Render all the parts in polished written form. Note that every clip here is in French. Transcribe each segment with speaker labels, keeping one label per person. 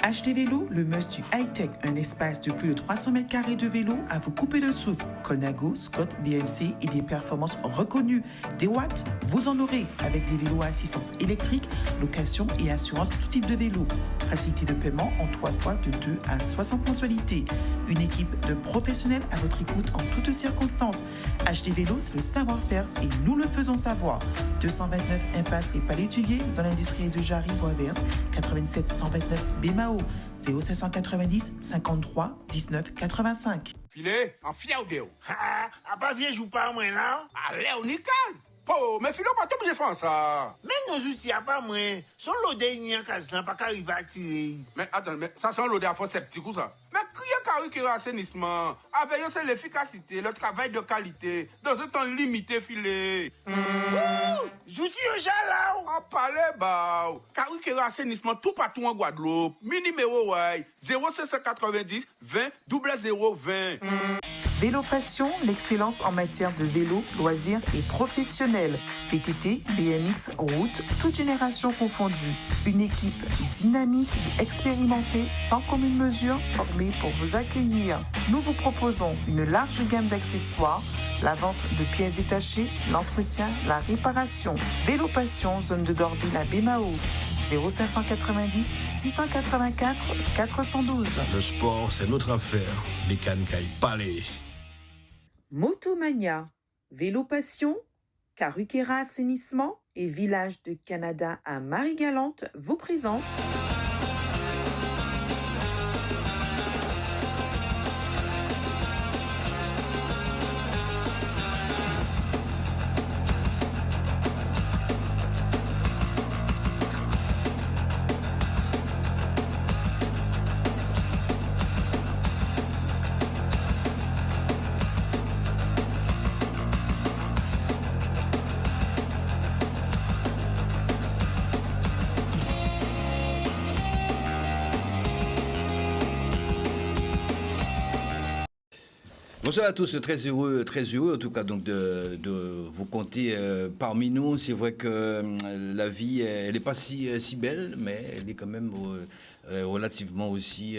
Speaker 1: Achetez vélo, le must du high-tech, un espace de plus de 300 mètres carrés de vélo à vous couper le souffle. Colnago, Scott, BMC et des performances reconnues. Des watts, vous en aurez avec des vélos à assistance électrique, location et assurance tout type de vélo. Facilité de paiement en 3 fois de 2 à 60 mensualités. Une équipe de professionnels à votre écoute en toutes circonstances. Acheter vélo, c'est le savoir-faire et nous le faisons savoir. 229 impasse Les Palétuviers, zone industrielle de Jarry, Boisvert, 87 129 Bémao, 0590 53 19 85.
Speaker 2: Filé, en fiel de ou.
Speaker 3: Ah, pas vieux joue pas moi là.
Speaker 2: Allez, on y case. Po, mais filé, pas tout obligé de faire ça.
Speaker 3: Mais nos outils à pas moi. Son l'odeur n'y a case là, pas qu'arriver à tirer.
Speaker 2: Mais attends, mais ça sent l'odeur à faux sceptique ou ça? Mais qui est carré qui est assainissement? Avec eux, c'est l'efficacité, le travail de qualité, dans un temps limité, filé.
Speaker 3: J'outil au là.
Speaker 2: En parler, bah. Carré qui est assainissement tout partout en Guadeloupe. Mi numéro, ouais. 0590 20 0020.
Speaker 1: Vélo Passion, l'excellence en matière de vélo, loisirs et professionnels. VTT, BMX, route, toute génération confondue. Une équipe dynamique et expérimentée, sans commune mesure, formée pour vous accueillir. Nous vous proposons une large gamme d'accessoires, la vente de pièces détachées, l'entretien, la réparation. Vélo Passion, zone de Dorville à Bémao. 0590 684 412.
Speaker 4: Le sport, c'est notre affaire. Bécane Caille Palais.
Speaker 1: Motomania, Vélo Passion, Carukera Assainissement et Village de Canada à Marie-Galante vous présentent
Speaker 5: Bonsoir à tous, très heureux en tout cas donc de vous compter parmi nous. C'est vrai que la vie, elle n'est pas si belle, mais elle est quand même relativement aussi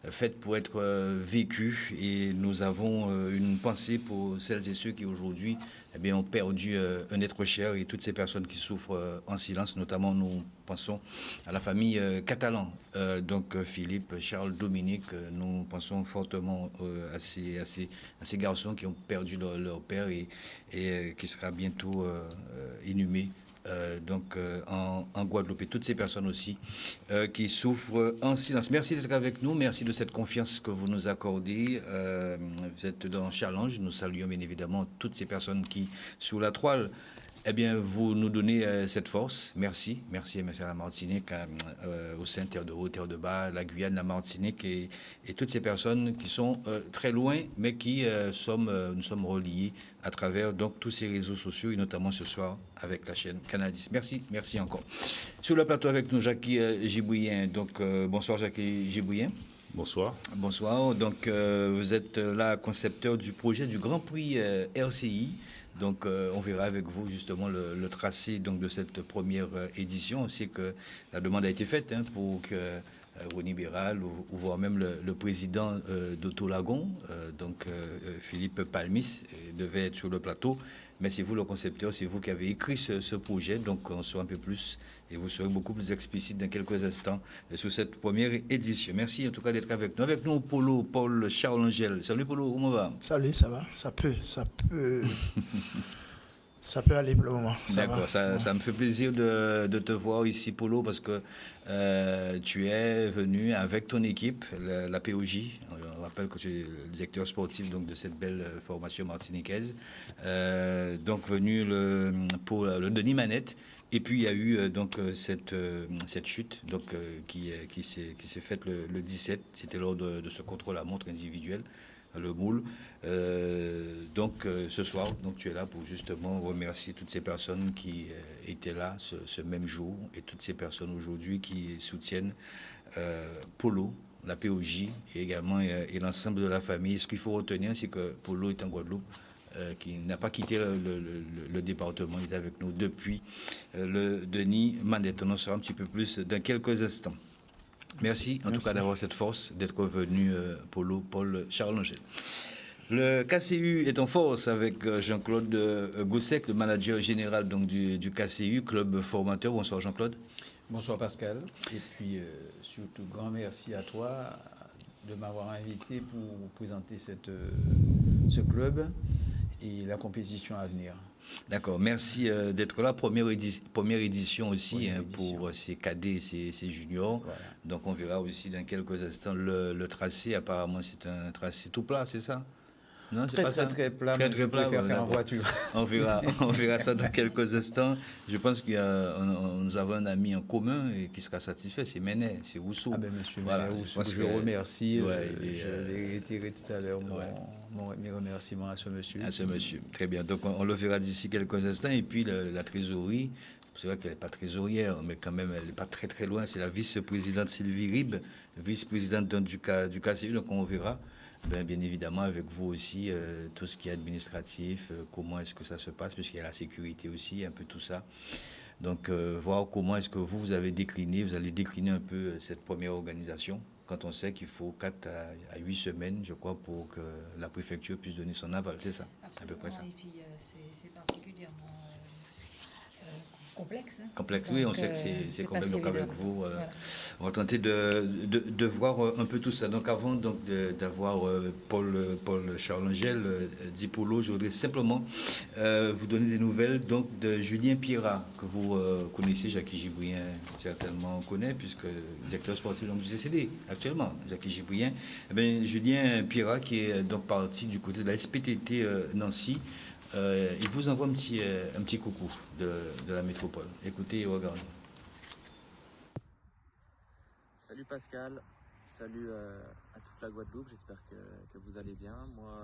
Speaker 5: faite pour être vécue. Et nous avons une pensée pour celles et ceux qui aujourd'hui ont perdu un être cher et toutes ces personnes qui souffrent en silence. Notamment, nous pensons à la famille Catalan, donc Philippe, Charles, Dominique. Nous pensons fortement à ces garçons qui ont perdu leur père et qui sera bientôt inhumé. En Guadeloupe et toutes ces personnes aussi qui souffrent en silence. Merci d'être avec nous, merci de cette confiance que vous nous accordez. Vous êtes dans Challenge, nous saluons bien évidemment toutes ces personnes qui, sous la toile, vous nous donnez cette force. Merci à la Martinique, au sein Terre de Haut, Terre de Bas, la Guyane, la Martinique et toutes ces personnes qui sont très loin, mais qui nous sommes reliés à travers donc tous ces réseaux sociaux et notamment ce soir avec la chaîne Canadis. Merci encore. Sur le plateau avec nous, Jackie Gibouyen. Donc bonsoir Jackie Gibouyen.
Speaker 6: Bonsoir.
Speaker 5: Bonsoir. Donc vous êtes là concepteur du projet du Grand Prix RCI. Donc, on verra avec vous justement le tracé donc, de cette première édition. On sait que la demande a été faite pour que Ronnie Béral ou voire même le président d'Autolagon, Philippe Palmis, devait être sur le plateau. Mais c'est vous le concepteur, c'est vous qui avez écrit ce projet. Donc, on saura un peu plus et vous serez beaucoup plus explicite dans quelques instants sur cette première édition. Merci en tout cas d'être avec nous. Avec nous, Paul Charles-Angel. Salut Polo, comment va?
Speaker 7: Salut, ça va? Ça peut. Ça peut aller pour le moment.
Speaker 5: D'accord, ça me fait plaisir de te voir ici, Polo, parce que tu es venu avec ton équipe, la POJ. On rappelle que tu es le directeur sportif donc, de cette belle formation martiniquaise. Donc, venu pour le Denis Manette. Et puis, il y a eu donc cette chute donc, qui s'est faite le 17. C'était lors de ce contrôle à montre individuel. Le moule. Ce soir, donc, tu es là pour justement remercier toutes ces personnes qui étaient là ce même jour et toutes ces personnes aujourd'hui qui soutiennent Polo, la POJ et également et l'ensemble de la famille. Ce qu'il faut retenir, c'est que Polo est en Guadeloupe, qui n'a pas quitté le département, il est avec nous depuis le Denis Manette. On en saura un petit peu plus dans quelques instants. Merci en tout cas d'avoir cette force d'être venu, Paul Charles-Angèle. Le KCU est en force avec Jean-Claude Gossec, le manager général donc, du KCU, club formateur. Bonsoir Jean-Claude.
Speaker 6: Bonsoir Pascal. Et puis surtout, grand merci à toi de m'avoir invité pour présenter ce club et la compétition à venir.
Speaker 5: D'accord, merci d'être là. Première édition aussi pour ces cadets et ces juniors. Voilà. Donc on verra aussi dans quelques instants le tracé. Apparemment c'est un tracé tout plat, c'est ça? Non, c'est
Speaker 6: très plat. Très plat. Faire en voiture.
Speaker 5: On verra ça dans quelques instants. Je pense nous avons un ami en commun et qui sera satisfait, c'est Ménet, c'est Roussou.
Speaker 6: Ah ben monsieur Ménet Roussou, je remercie. Je l'ai réitéré tout à l'heure mes remerciements à ce monsieur.
Speaker 5: À ce monsieur, très bien. Donc on le verra d'ici quelques instants. Et puis la trésorerie, c'est vrai qu'elle n'est pas trésorière, mais quand même elle n'est pas très très loin. C'est la vice-présidente Sylvie Rib, vice-présidente du KCU, donc on verra. Bien évidemment, avec vous aussi, tout ce qui est administratif, comment est-ce que ça se passe, puisqu'il y a la sécurité aussi, un peu tout ça. Donc, voir comment est-ce que vous allez décliner un peu cette première organisation, quand on sait qu'il faut 4 à 8 semaines, je crois, pour que la préfecture puisse donner son aval, c'est ça?
Speaker 8: Absolument,
Speaker 5: à peu près ça.
Speaker 8: Et puis c'est particulièrement complexe.
Speaker 5: Complexe, donc, oui, on sait que c'est complexe. Donc avec vous, voilà. On va tenter de voir un peu tout ça. Donc avant d'avoir Paul Charles-Angèle, dit Polo, je voudrais simplement vous donner des nouvelles donc, de Julien Pierrat, que vous connaissez, Jackie Gibrien certainement connaît, puisque directeur sportif du CCD actuellement, Jackie Gibrien. Eh bien, Julien Pierrat qui est donc parti du côté de la SPTT Nancy. Il vous envoie un petit coucou de la métropole. Écoutez et regardez.
Speaker 9: Salut Pascal, salut à toute la Guadeloupe, j'espère que vous allez bien. Moi,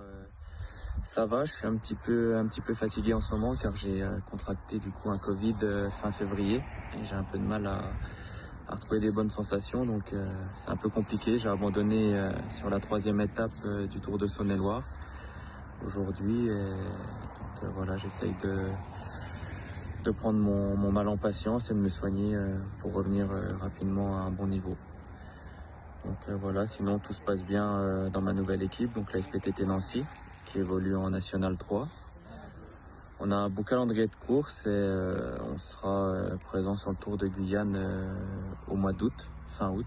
Speaker 9: ça va, je suis un petit peu fatigué en ce moment car j'ai contracté du coup un Covid fin février et j'ai un peu de mal à retrouver des bonnes sensations, donc c'est un peu compliqué. J'ai abandonné sur la 3e étape du Tour de Saône-et-Loire aujourd'hui. Donc voilà, j'essaye de prendre mon mal en patience et de me soigner pour revenir rapidement à un bon niveau. Donc voilà, sinon tout se passe bien dans ma nouvelle équipe, donc la SPTT Nancy, qui évolue en National 3. On a un beau calendrier de course et on sera présent sur le Tour de Guyane au mois d'août, fin août.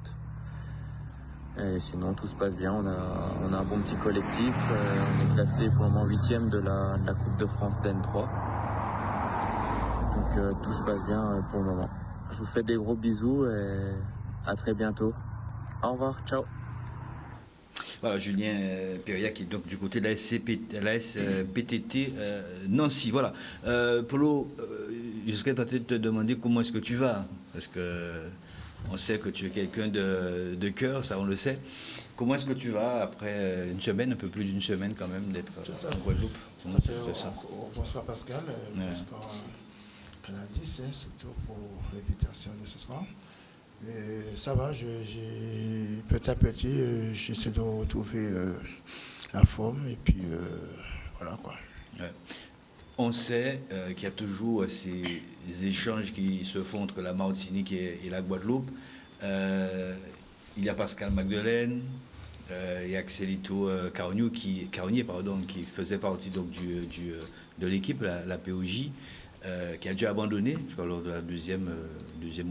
Speaker 9: Et sinon tout se passe bien, on a un bon petit collectif, on est classé pour le moment 8e de la Coupe de France d'N3. Donc tout se passe bien pour le moment. Je vous fais des gros bisous et à très bientôt. Au revoir, ciao.
Speaker 5: Voilà, Julien Pierrat qui est donc du côté de la SPTT Nancy. Voilà. Polo, je serais tenté de te demander comment est-ce que tu vas, parce que on sait que tu es quelqu'un de cœur, ça on le sait. Comment est-ce que tu vas après une semaine, un peu plus d'une semaine quand même, d'être en Guadeloupe? Comment tu te sens?
Speaker 7: Bonsoir Pascal, bonsoir Canadis, surtout pour l'invitation de ce soir. Mais ça va, petit à petit, j'essaie de retrouver la forme et puis voilà quoi.
Speaker 5: Ouais. On sait qu'il y a toujours ces échanges qui se font entre la Martinique et la Guadeloupe. Il y a Pascal Magdelaine et Axelito Carnier qui faisait partie donc, de l'équipe, la POJ, qui a dû abandonner, je crois, lors de la deuxième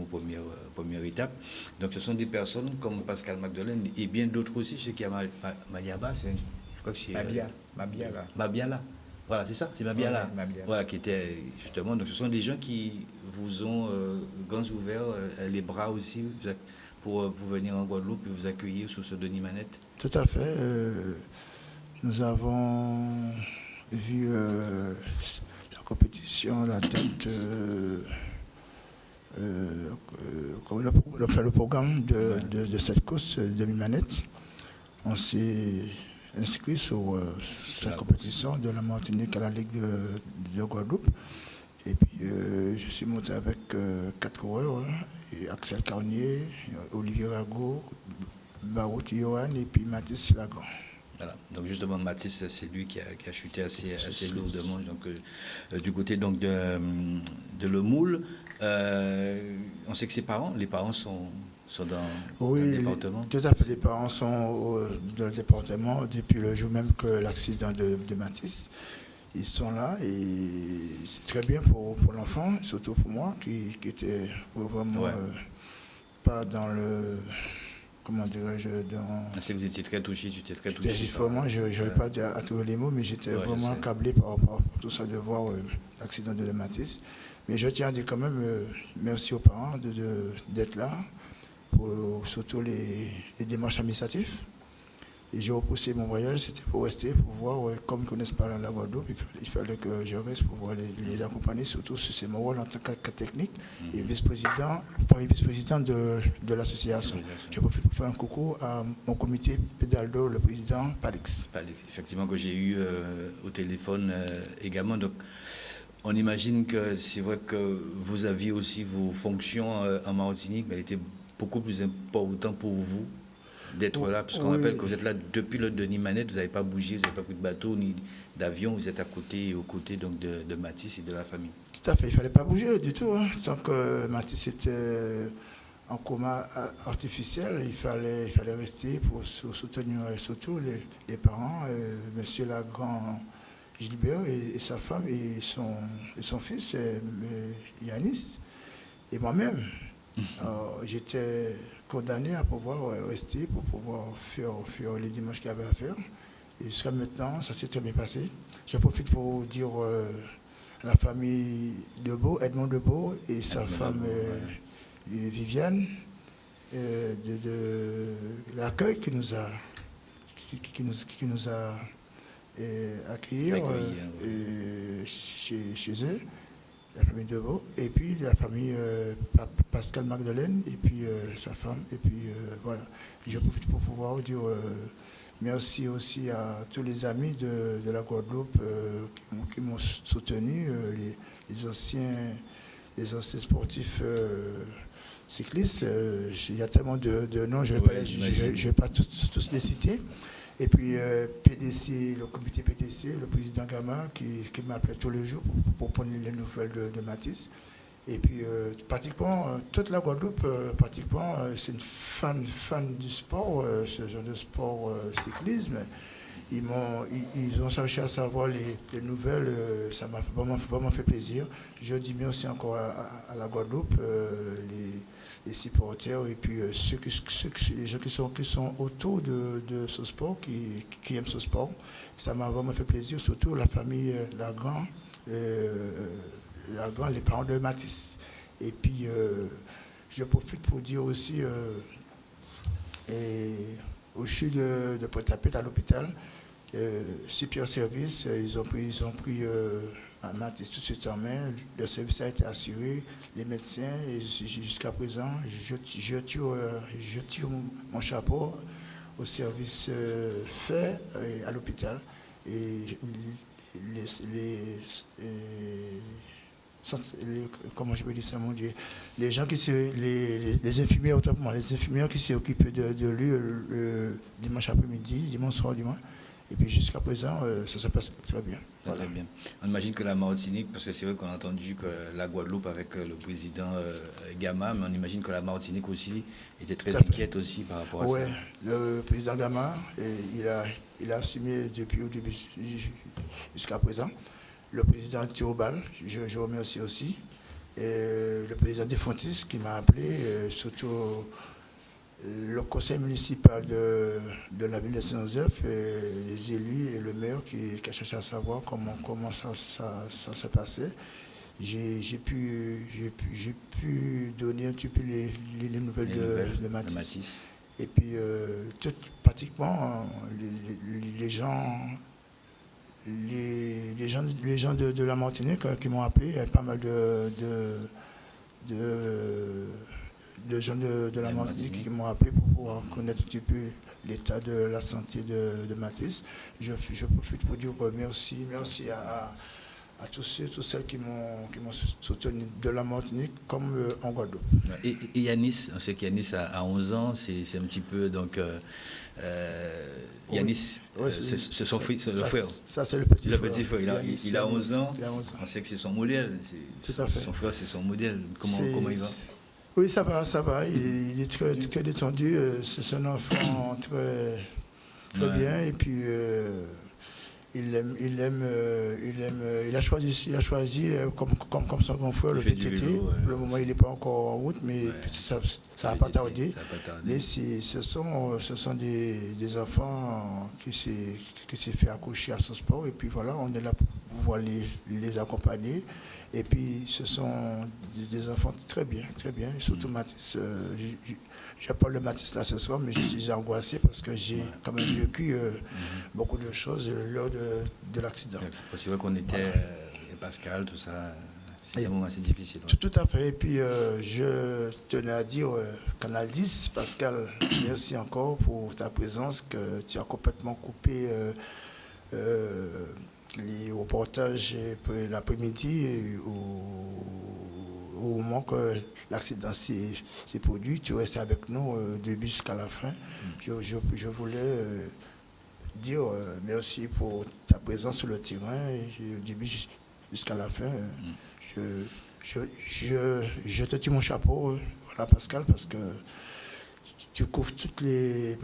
Speaker 5: ou première étape. Donc ce sont des personnes comme Pascal Magdelaine et bien d'autres aussi, ceux qui a Maliaba, je crois que c'est... Mabiala. Voilà, c'est ça, c'est Mabiala. Voilà, qui était justement. Donc, ce sont des gens qui vous ont grands ouverts les bras aussi pour venir en Guadeloupe et vous accueillir sous ce Denis Manette.
Speaker 7: Tout à fait. Nous avons vu la compétition, la tête, le programme de cette course Denis Manette. On s'est inscrit sur la compétition de la Martinique à la Ligue de Guadeloupe. Et puis je suis monté avec 4 coureurs, et Axel Carnier, Olivier Rago, Barout Johan et puis Mathis Lagan.
Speaker 5: Voilà. Donc justement Mathis, c'est lui qui a chuté assez lourdement donc, du côté donc, de Le Moule. On sait que les parents sont sont dans
Speaker 7: Oui,
Speaker 5: le département?
Speaker 7: Tout à fait. Les parents sont dans le département depuis le jour même que l'accident de Matisse. Ils sont là et c'est très bien pour l'enfant, surtout pour moi qui était vraiment pas dans le... Comment dirais-je
Speaker 5: C'est que vous étiez très touché, tu étais très touché.
Speaker 7: Vraiment, je n'avais pas à trouver les mots, mais j'étais vraiment accablé par rapport à tout ça de voir l'accident de Matisse. Mais je tiens à dire quand même merci aux parents d'être là, pour surtout les démarches administratives. Et j'ai repoussé mon voyage, c'était pour rester, pour voir, comme ils ne connaissent pas la Guadeloupe, il fallait que je reste pour pouvoir les accompagner, surtout c'est mon rôle en tant que technique et premier vice-président de l'association. Je profite pour faire un coucou à mon comité Pédaldo, le président Palix.
Speaker 5: Effectivement, que j'ai eu au téléphone également. Donc, on imagine que c'est vrai que vous aviez aussi vos fonctions en Martinique, mais elle était beaucoup plus importante pour vous d'être là, parce qu'on rappelle que vous êtes là depuis le Denis Manette, vous n'avez pas bougé, vous n'avez pas pris de bateau ni d'avion, vous êtes à côté, aux côtés donc de Matisse et de la famille. Tout
Speaker 7: à fait, il ne fallait pas bouger du tout. Hein. Tant que Matisse était en coma artificiel, il fallait rester pour soutenir surtout les parents, monsieur Lagrand Gilbert et sa femme et son fils, Yanis, et moi-même. J'étais condamné à pouvoir rester pour pouvoir faire les dimanches qu'il y avait à faire. Et jusqu'à maintenant, ça s'est très bien passé. Je profite pour dire à la famille Debeau, Edmond Debeau et sa femme Viviane, de l'accueil qui nous a accueillis chez eux, la famille Deveau, et puis la famille Pascal Magdeleine, et puis sa femme, et puis voilà. Je profite pour pouvoir dire merci aussi à tous les amis de la Guadeloupe qui m'ont soutenu, les anciens sportifs cyclistes. Il y a tellement de noms, je ne vais pas tous les citer. Et puis PDC, le comité PDC, le président Gama qui m'appelait tous les jours pour prendre les nouvelles de Matisse. Et puis pratiquement toute la Guadeloupe, c'est une fan du sport, ce genre de sport cyclisme. Ils ont cherché à savoir les nouvelles, ça m'a vraiment fait plaisir. Je dis merci encore à la Guadeloupe, les supporters et puis les gens qui sont autour de ce sport, qui aiment ce sport. Ça m'a vraiment fait plaisir, surtout la famille Lagrand, les parents de Matisse. Et puis je profite pour dire aussi au CHU de Pointe-à-Pitre à l'hôpital, super service, ils ont pris Matisse tout de suite en main, le service a été assuré, les médecins, et jusqu'à présent, je tire mon chapeau au service fait à l'hôpital. Et comment je peux dire ça, mon Dieu, les gens les infirmières, autrement, les infirmières qui s'occupent de lui le dimanche après-midi, dimanche soir du moins. Et puis jusqu'à présent, ça se passe très bien.
Speaker 5: Voilà. Très bien. On imagine que la Martinique, parce que c'est vrai qu'on a entendu que la Guadeloupe avec le président Gama, mais on imagine que la Martinique aussi était très inquiète aussi par rapport à ça.
Speaker 7: Oui, le président Gama, il a assumé depuis au début jusqu'à présent. Le président Théobal, je remercie aussi. Et le président Desfontis qui m'a appelé, surtout le conseil municipal de la ville de Saint-Joseph, les élus et le maire qui a cherché à savoir comment ça se passait. J'ai pu donner un petit peu les nouvelles de Matisse. Et puis, pratiquement, les gens de la Martinique qui m'ont appelé, il y a pas mal de gens de la Martinique qui m'ont appelé pour pouvoir connaître un petit peu l'état de la santé de Matisse. Je profite pour dire merci à tous ceux et toutes celles qui m'ont soutenu de la Martinique comme en Guadeloupe.
Speaker 5: Et Yanis, on sait qu'Yanis a 11 ans, c'est un petit peu donc... Yanis, c'est son fils, le frère.
Speaker 7: Ça, c'est le petit frère.
Speaker 5: Il a 11 ans. On sait que c'est son modèle.
Speaker 7: Tout à fait.
Speaker 5: Son frère, c'est son modèle. Comment il va?
Speaker 7: Oui, ça va, ça va. Il est très, très détendu. C'est un enfant très bien. Et puis, il a choisi comme son grand frère le VTT. Pour le moment, il n'est pas encore en route, mais ça va pas tarder. Mais ce sont des enfants qui s'est fait accoucher à ce sport. Et puis voilà, on est là pour pouvoir les accompagner. Et puis, ce sont des enfants très bien, très bien. Et surtout Mathis, je parle de Mathis là ce soir, mais je suis angoissé parce que j'ai quand même vécu beaucoup de choses lors de l'accident.
Speaker 5: C'est vrai qu'on était, Pascal, tout ça, c'était un moment assez difficile.
Speaker 7: Tout à fait. Et puis, je tenais à dire, Canal 10, Pascal, merci encore pour ta présence, que tu as complètement coupé les reportages l'après-midi au moment que l'accident s'est produit. Tu restais avec nous du début jusqu'à la fin. Je voulais dire merci pour ta présence sur le terrain du début jusqu'à la fin. Je te tire mon chapeau, voilà Pascal, parce que tu couvres toutes les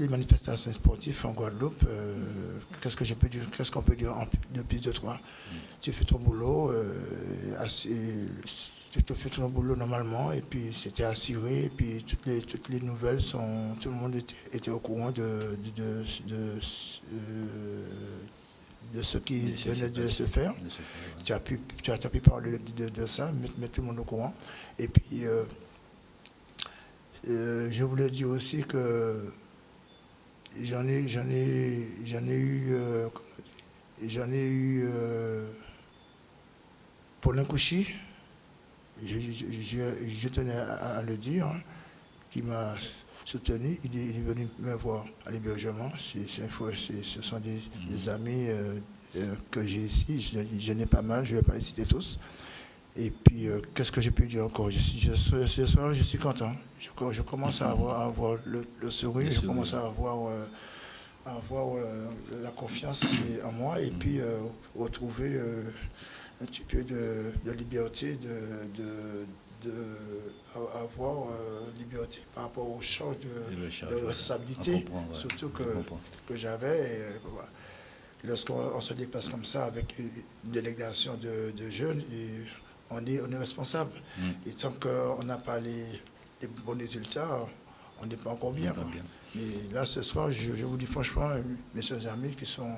Speaker 7: manifestations sportives en Guadeloupe. Qu'est-ce qu'on peut dire de plus de toi? Tu fais ton boulot, normalement, et puis c'était assuré, et puis toutes les nouvelles tout le monde était au courant de ce qui venait de se faire. Tu as pu parler de ça, mettre tout le monde au courant. Et puis je voulais dire aussi que j'en ai eu Paulin Couchy, je tenais à le dire, qui m'a soutenu. Il est venu me voir à l'hébergement. Ce sont des amis que j'ai ici. Je n'ai pas mal, je ne vais pas les citer tous. Et puis, qu'est-ce que j'ai pu dire encore? Je suis content. Je commence à avoir le sourire, je commence à avoir la confiance en moi, et puis retrouver un petit peu de liberté, avoir liberté par rapport aux charges de responsabilité, surtout que j'avais. Lorsqu'on se déplace comme ça avec une délégation de jeunes, on est responsable. Et tant qu'on n'a pas les bons résultats, on n'est pas encore bien. Mais là, ce soir, je vous dis franchement, mes chers amis qui sont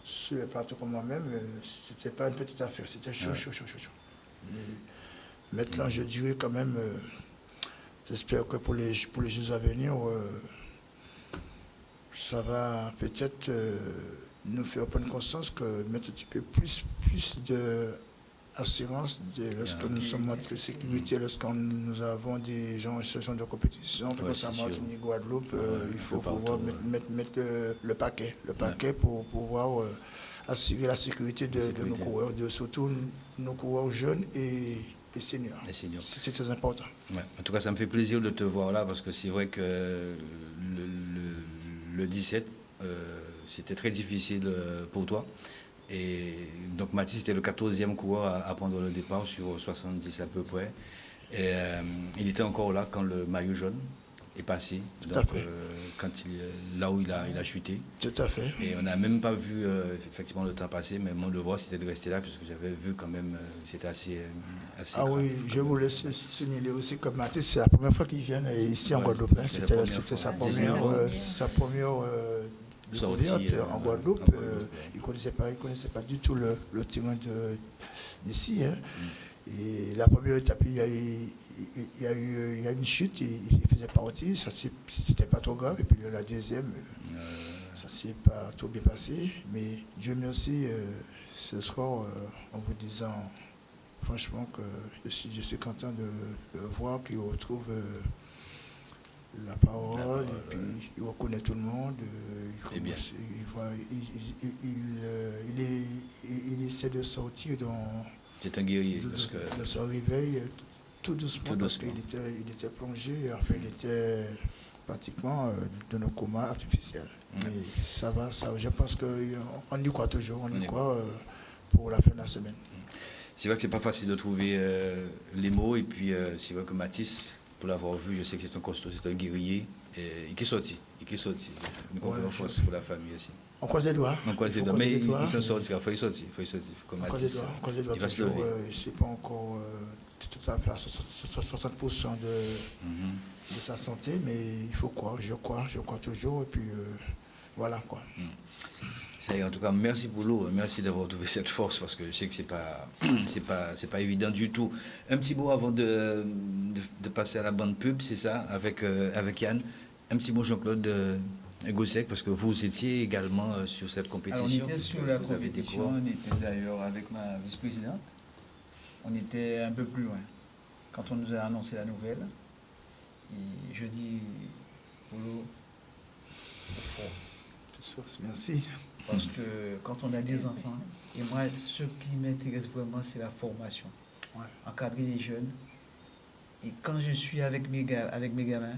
Speaker 7: sur le plateau comme moi-même, c'était pas une petite affaire, c'était chaud. Mais maintenant, je dirais quand même, j'espère que pour les Jeux à venir, ça va peut-être nous faire prendre conscience que mettre un petit peu plus d'assurance lorsque nous sommes en sécurité, lorsque nous avons des gens en situation de compétition, comme ça, Martinique, Guadeloupe, il faut pouvoir mettre le paquet pour pouvoir assurer la sécurité de nos coureurs, surtout nos coureurs jeunes et seniors. C'est très important.
Speaker 5: Ouais. En tout cas, ça me fait plaisir de te voir là, parce que c'est vrai que le 17, c'était très difficile pour toi. Et donc Mathis était le 14e coureur à prendre le départ sur 70 à peu près. Et il était encore là quand le maillot jaune est passé. Donc là où il a chuté.
Speaker 7: Tout à fait.
Speaker 5: Et on n'a même pas vu effectivement le temps passer, mais mon devoir c'était de rester là, parce que j'avais vu quand même, c'était assez
Speaker 7: grave. Oui, je voulais signaler aussi que Mathis, c'est la première fois qu'il vient ici en Guadeloupe. C'était sa première découverte en Guadeloupe. Il ne connaissait pas du tout le terrain d'ici. Et la première étape, il y a eu une chute, il faisait partie, ça c'était pas trop grave. Et puis la deuxième, ça s'est pas trop bien passé. Mais Dieu merci, ce soir, en vous disant franchement que je suis content de le voir, qu'il retrouve la parole, et puis il reconnaît tout le monde. Il essaie de sortir
Speaker 5: c'est un guerrier,
Speaker 7: de son réveil tout doucement, parce qu'il était plongé, enfin il était pratiquement dans un coma artificiel. Mais ça va, je pense qu'on y croit toujours, on y croit pour la fin de la semaine.
Speaker 5: c'est vrai que c'est pas facile de trouver les mots. Et puis, c'est vrai que Mathis, pour l'avoir vu, je sais que c'est un costaud, c'est un guerrier. Et qui est sorti. Une force pour la famille aussi.
Speaker 7: On croise les doigts.
Speaker 5: Mais il s'en sortira. Il faut y sortir. Comme Mathis, il va se lever.
Speaker 7: C'est pas encore tout à fait à 60% de sa santé, mais il faut croire. Je crois toujours. Et puis, voilà, quoi.
Speaker 5: Ça y est, en tout cas, merci pour l'eau, merci d'avoir trouvé cette force parce que je sais que c'est pas évident du tout. Un petit mot avant de passer à la bande pub, c'est ça, avec Yann. Un petit mot, Jean-Claude Gossec, parce que vous étiez également sur cette compétition.
Speaker 6: Alors, on était sur la compétition, on était d'ailleurs avec ma vice-présidente. On était un peu plus loin. Quand on nous a annoncé la nouvelle, et je dis, Polo,
Speaker 7: merci.
Speaker 6: Parce que quand on a des enfants, et moi, ce qui m'intéresse vraiment, c'est la formation.
Speaker 7: Ouais.
Speaker 6: Encadrer les jeunes. Et quand je suis avec mes gamins,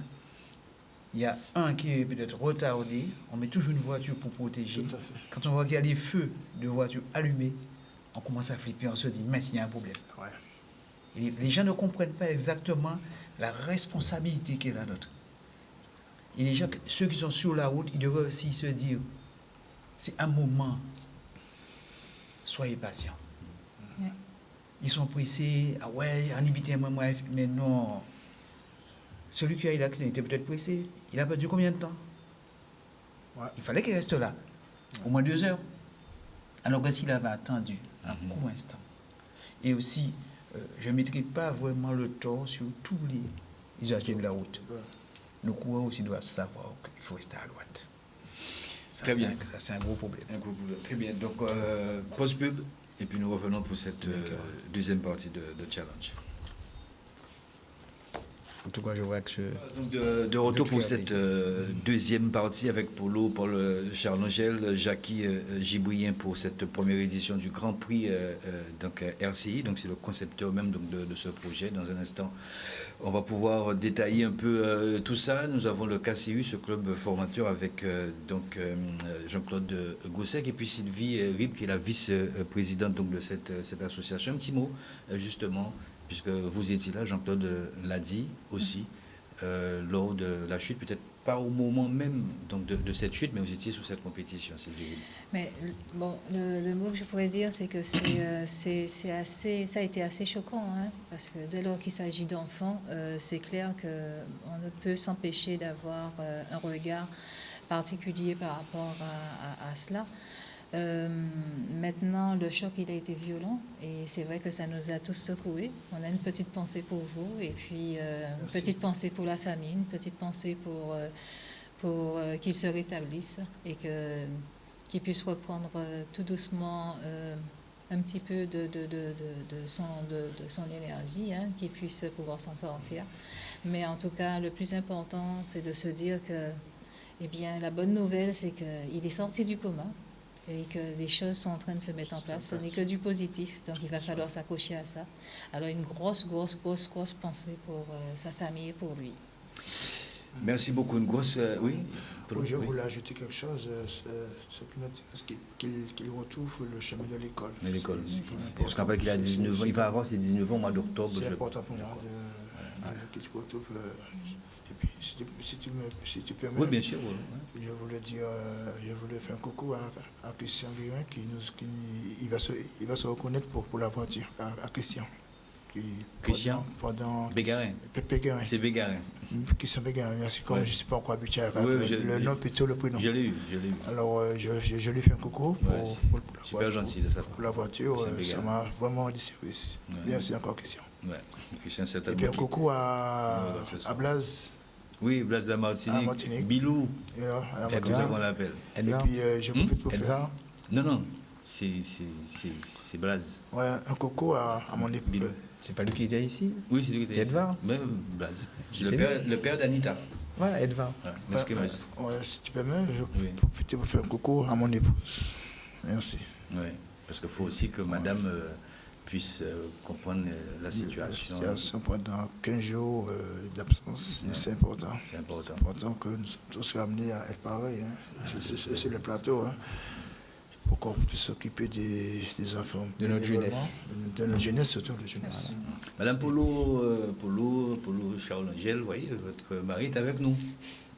Speaker 6: il y a un qui est peut-être retardé, on met toujours une voiture pour protéger.
Speaker 7: Tout à fait.
Speaker 6: Quand on voit qu'il y a des feux de voiture allumés, on commence à flipper, on se dit, mais il y a un problème.
Speaker 7: Ouais.
Speaker 6: Et les gens ne comprennent pas exactement la responsabilité qui est la nôtre. Et les gens, ceux qui sont sur la route, ils devraient aussi se dire, c'est un moment, soyez patients.
Speaker 8: Ouais.
Speaker 6: Ils sont pressés, ah ouais, en éviter moi, mais non. Celui qui a eu l'accident était peut-être pressé. Il a perdu combien de temps?
Speaker 7: Ouais.
Speaker 6: Il fallait qu'il reste là, au moins 2 heures. Alors que s'il avait attendu un court instant. Et aussi, je ne mettrai pas vraiment le tort sur tous les usagers de la route. Nos coureurs aussi doivent savoir qu'il faut rester à droite. Ça,
Speaker 5: Très bien.
Speaker 6: Ça, c'est un gros problème.
Speaker 5: Très bien. Donc, post-pub, et puis nous revenons pour cette deuxième partie de Challenge.
Speaker 6: En tout cas, je vois que
Speaker 5: Donc de retour pour cette deuxième partie avec Polo, Paul Charles-Angèle, Jackie Gibrien pour cette première édition du Grand Prix donc RCI. Donc c'est le concepteur même donc, de ce projet. Dans un instant, on va pouvoir détailler un peu tout ça. Nous avons le KCU, ce club formateur avec donc Jean-Claude Gossec et puis Sylvie Rib qui est la vice-présidente donc de cette association. Un petit mot justement. Puisque vous étiez là, Jean-Claude l'a dit aussi, lors de la chute, peut-être pas au moment même donc de cette chute, mais vous étiez sous cette compétition, Sylvie.
Speaker 8: Mais bon, le mot que je pourrais dire, c'est que c'est assez, ça a été assez choquant, hein, parce que dès lors qu'il s'agit d'enfants, c'est clair qu'on ne peut s'empêcher d'avoir un regard particulier par rapport à cela. Maintenant, le choc, il a été violent et c'est vrai que ça nous a tous secoués. On a une petite pensée pour vous et puis une petite pensée pour la famille, une petite pensée pour qu'il se rétablisse et qu'il puisse reprendre tout doucement un petit peu de son énergie, hein, qu'il puisse pouvoir s'en sortir. Mais en tout cas, le plus important, c'est de se dire que, eh bien, la bonne nouvelle, c'est qu'il est sorti du coma. Et que les choses sont en train de se mettre en place. Ce n'est que du positif, donc il va falloir s'accrocher à ça. Alors une grosse pensée pour sa famille et pour lui.
Speaker 5: Merci beaucoup. Une grosse... oui,
Speaker 7: je voulais ajouter quelque chose. Ce qui m'intéresse, qu'il retrouve le chemin de l'école.
Speaker 5: De l'école. Parce qu'en fait, il a 19 ans. Il va avoir ses 19 ans au mois d'octobre.
Speaker 7: C'est important pour moi qu'il retrouve... Et puis, si tu permets,
Speaker 5: oui, bien sûr.
Speaker 7: Je voulais faire un coucou à Christian Guérin il va se reconnaître pour la voiture, à Christian.
Speaker 5: Christian Bégarin.
Speaker 7: Bégarin.
Speaker 5: C'est Bégarin.
Speaker 7: Christian Bégarin, merci. Comme je ne suis pas encore habitué à le nom plutôt le prénom.
Speaker 5: Je l'ai eu.
Speaker 7: Alors, je lui fais un coucou pour la
Speaker 5: super
Speaker 7: voiture.
Speaker 5: Gentil de ça.
Speaker 7: Pour la voiture, ça m'a vraiment rendu service.
Speaker 5: Ouais.
Speaker 7: Merci encore, Christian.
Speaker 5: Ouais. Christian, c'est
Speaker 7: et puis un coucou à Blaise.
Speaker 5: Oui, Blaise de la Martinique. Bilou.
Speaker 7: Edouard.
Speaker 5: On l'appelle.
Speaker 7: Et puis, je profite pour faire...
Speaker 5: Non. C'est Blaise.
Speaker 7: Ouais, un coucou à mon époux.
Speaker 6: C'est pas lui qui était ici?
Speaker 5: Oui, c'est lui qui était ici.
Speaker 6: C'est Edouard?
Speaker 5: Blaise. Le père d'Anita.
Speaker 6: Voilà, Edouard.
Speaker 7: Si tu permets, je profite pour faire un coucou à mon épouse. Merci.
Speaker 5: Oui, parce qu'il faut aussi que madame puisse comprendre la situation.
Speaker 7: La situation pendant 15 jours d'absence, c'est important.
Speaker 5: C'est important.
Speaker 7: C'est important que nous sommes tous ramenés à être pareils. Hein. C'est le plateau. Hein. pour qu'on puisse s'occuper des enfants.
Speaker 6: De notre
Speaker 7: bénévolement,
Speaker 6: jeunesse.
Speaker 7: De notre jeunesse, surtout de jeunesse.
Speaker 5: Madame Polo Charles-Angèle, vous voyez, votre mari est avec nous.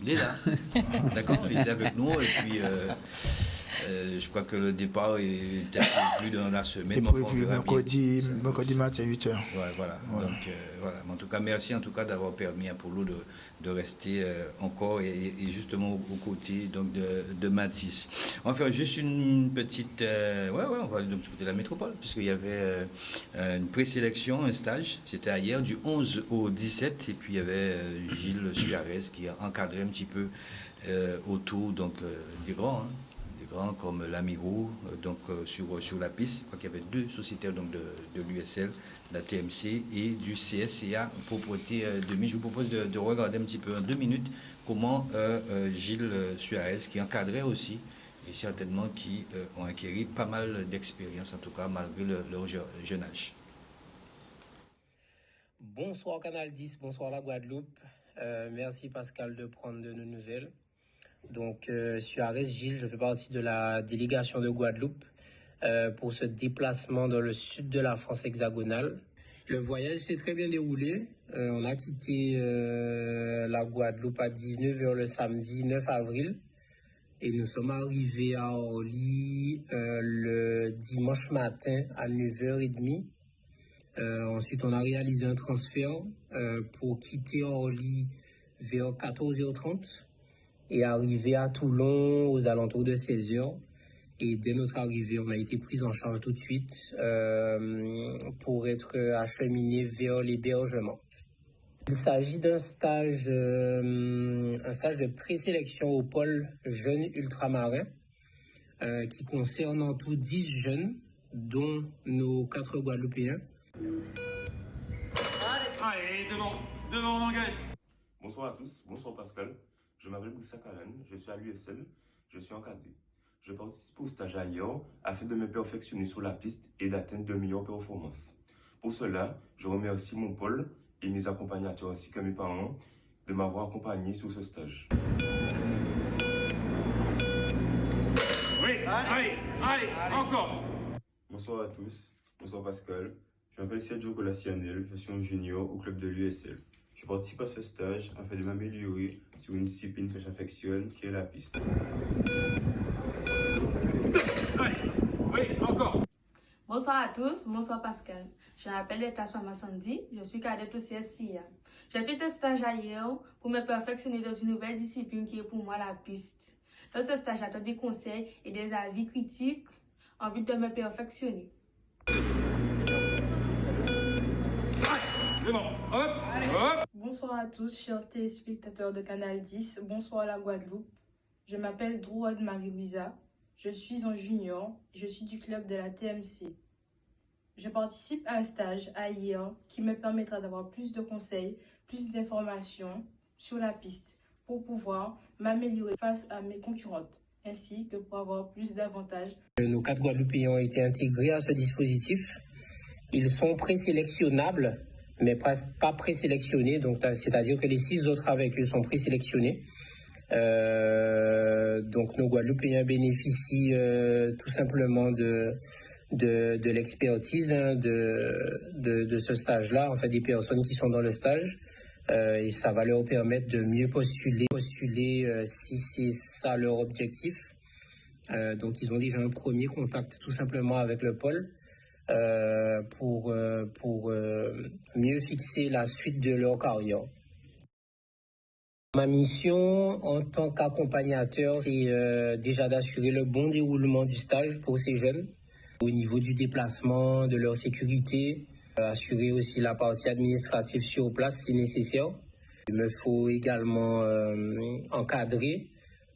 Speaker 5: Il est là. D'accord, il est avec nous. Et puis, je crois que le départ est peut-être plus dans la semaine.
Speaker 7: Et prévu mercredi matin, 8h.
Speaker 5: Ouais, voilà.
Speaker 7: Voilà.
Speaker 5: Donc, voilà. En tout cas, merci en tout cas d'avoir permis à Polo de rester encore et justement aux côtés donc, de Mathis. On va faire juste une petite... on va aller donc du côté de la métropole, puisqu'il y avait une présélection, un stage. C'était hier, du 11 au 17. Et puis, il y avait Gilles Suarez qui a encadré un petit peu autour donc, des grands, hein. Comme l'Amiro, donc sur la piste. Je crois qu'il y avait 2 sociétaires donc, de l'USL, de la TMC et du CSCA propreté 2000. Je vous propose de regarder un petit peu en 2 minutes comment Gilles Suarez, qui encadrait aussi, et certainement qui ont acquis pas mal d'expérience, en tout cas, malgré leur jeune âge.
Speaker 10: Bonsoir Canal 10, bonsoir la Guadeloupe. Merci Pascal de prendre de nos nouvelles. Donc, Suarez Gilles, je fais partie de la délégation de Guadeloupe pour ce déplacement dans le sud de la France hexagonale. Le voyage s'est très bien déroulé. On a quitté la Guadeloupe à 19h le samedi 9 avril et nous sommes arrivés à Orly le dimanche matin à 9h30. Ensuite, on a réalisé un transfert pour quitter Orly vers 14h30. Et arrivé à Toulon aux alentours de 16h. Et dès notre arrivée, on a été pris en charge tout de suite pour être acheminé vers l'hébergement. Il s'agit d'un stage de présélection au pôle jeunes ultramarins qui concerne en tout 10 jeunes, dont nos 4 Guadeloupéens.
Speaker 11: Allez, devant, on engage.
Speaker 12: Bonsoir à tous, bonsoir Pascal. Je m'appelle Boussa Kalan, je suis à l'USL, je suis encadré. Je participe au stage ailleurs afin de me perfectionner sur la piste et d'atteindre de meilleures performances. Pour cela, je remercie mon pôle et mes accompagnateurs ainsi que mes parents de m'avoir accompagné sur ce stage.
Speaker 11: Oui, allez, encore.
Speaker 12: Bonsoir à tous, bonsoir Pascal. Je m'appelle Sergio Colacianel, je suis un junior au club de l'USL. Je participe à ce stage afin de m'améliorer sur une discipline que j'affectionne, qui est la piste.
Speaker 11: Allez, oui, encore.
Speaker 13: Bonsoir à tous, bonsoir Pascal. Je m'appelle Etaswama Sandy, je suis cadette au CSCA. J'ai fait ce stage ailleurs pour me perfectionner dans une nouvelle discipline qui est pour moi la piste. Dans ce stage, j'attends des conseils et des avis critiques en vue de me perfectionner.
Speaker 14: Bonsoir à tous, chers téléspectateurs de Canal 10. Bonsoir à la Guadeloupe. Je m'appelle Drouad Marie-Louisa. Je suis en junior. Je suis du club de la TMC. Je participe à un stage à hier qui me permettra d'avoir plus de conseils, plus d'informations sur la piste pour pouvoir m'améliorer face à mes concurrentes, ainsi que pour avoir plus d'avantages.
Speaker 10: Nos 4 Guadeloupéens ont été intégrés à ce dispositif. Ils sont présélectionnables, mais presque pas présélectionnés, donc c'est-à-dire que les 6 autres avec eux sont présélectionnés. Donc nos Guadeloupéens bénéficient tout simplement de l'expertise de ce stage-là, en fait des personnes qui sont dans le stage, et ça va leur permettre de mieux postuler si c'est ça leur objectif. Donc ils ont déjà un premier contact tout simplement avec le pôle pour mieux fixer la suite de leur carrière. Ma mission en tant qu'accompagnateur, c'est déjà d'assurer le bon déroulement du stage pour ces jeunes, au niveau du déplacement, de leur sécurité, assurer aussi la partie administrative sur place si nécessaire. Il me faut également encadrer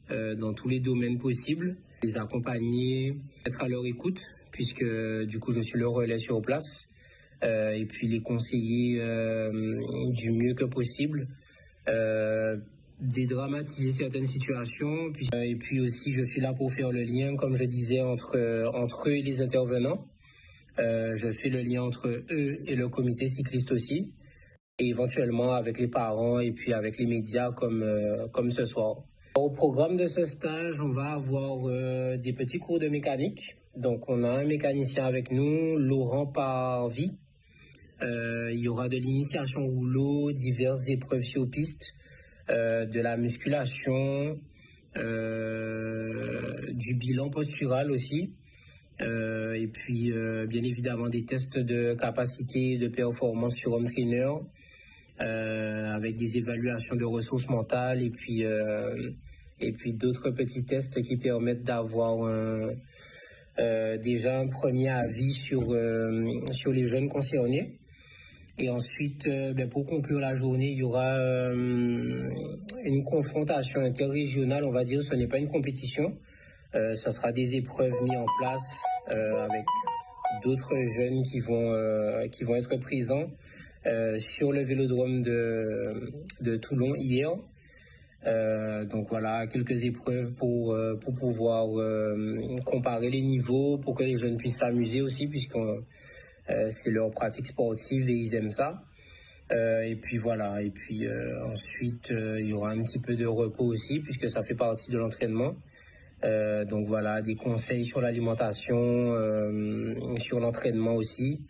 Speaker 10: dans tous les domaines possibles, les accompagner, être à leur écoute, puisque du coup je suis leur relais sur place, et puis les conseiller du mieux que possible. Dédramatiser certaines situations, et puis aussi je suis là pour faire le lien, comme je disais, entre eux et les intervenants. Je fais le lien entre eux et le comité cycliste aussi, et éventuellement avec les parents et puis avec les médias comme ce soir. Au programme de ce stage, on va avoir des petits cours de mécanique. Donc, on a un mécanicien avec nous, Laurent Parvi. Il y aura de l'initiation au rouleau, diverses épreuves sur piste, de la musculation, du bilan postural aussi. Et puis, bien évidemment, des tests de capacité et de performance sur home trainer, avec des évaluations de ressources mentales et puis d'autres petits tests qui permettent d'avoir déjà un premier avis sur les jeunes concernés. Et ensuite, pour conclure la journée, il y aura une confrontation interrégionale, on va dire. Ce n'est pas une compétition. Ça sera des épreuves mises en place avec d'autres jeunes qui vont être présents sur le vélodrome de Toulon hier. Donc voilà, quelques épreuves pour pouvoir comparer les niveaux, pour que les jeunes puissent s'amuser aussi, puisque c'est leur pratique sportive et ils aiment ça. Et puis voilà, et puis ensuite il y aura un petit peu de repos aussi, puisque ça fait partie de l'entraînement. Donc voilà, des conseils sur l'alimentation, sur l'entraînement aussi,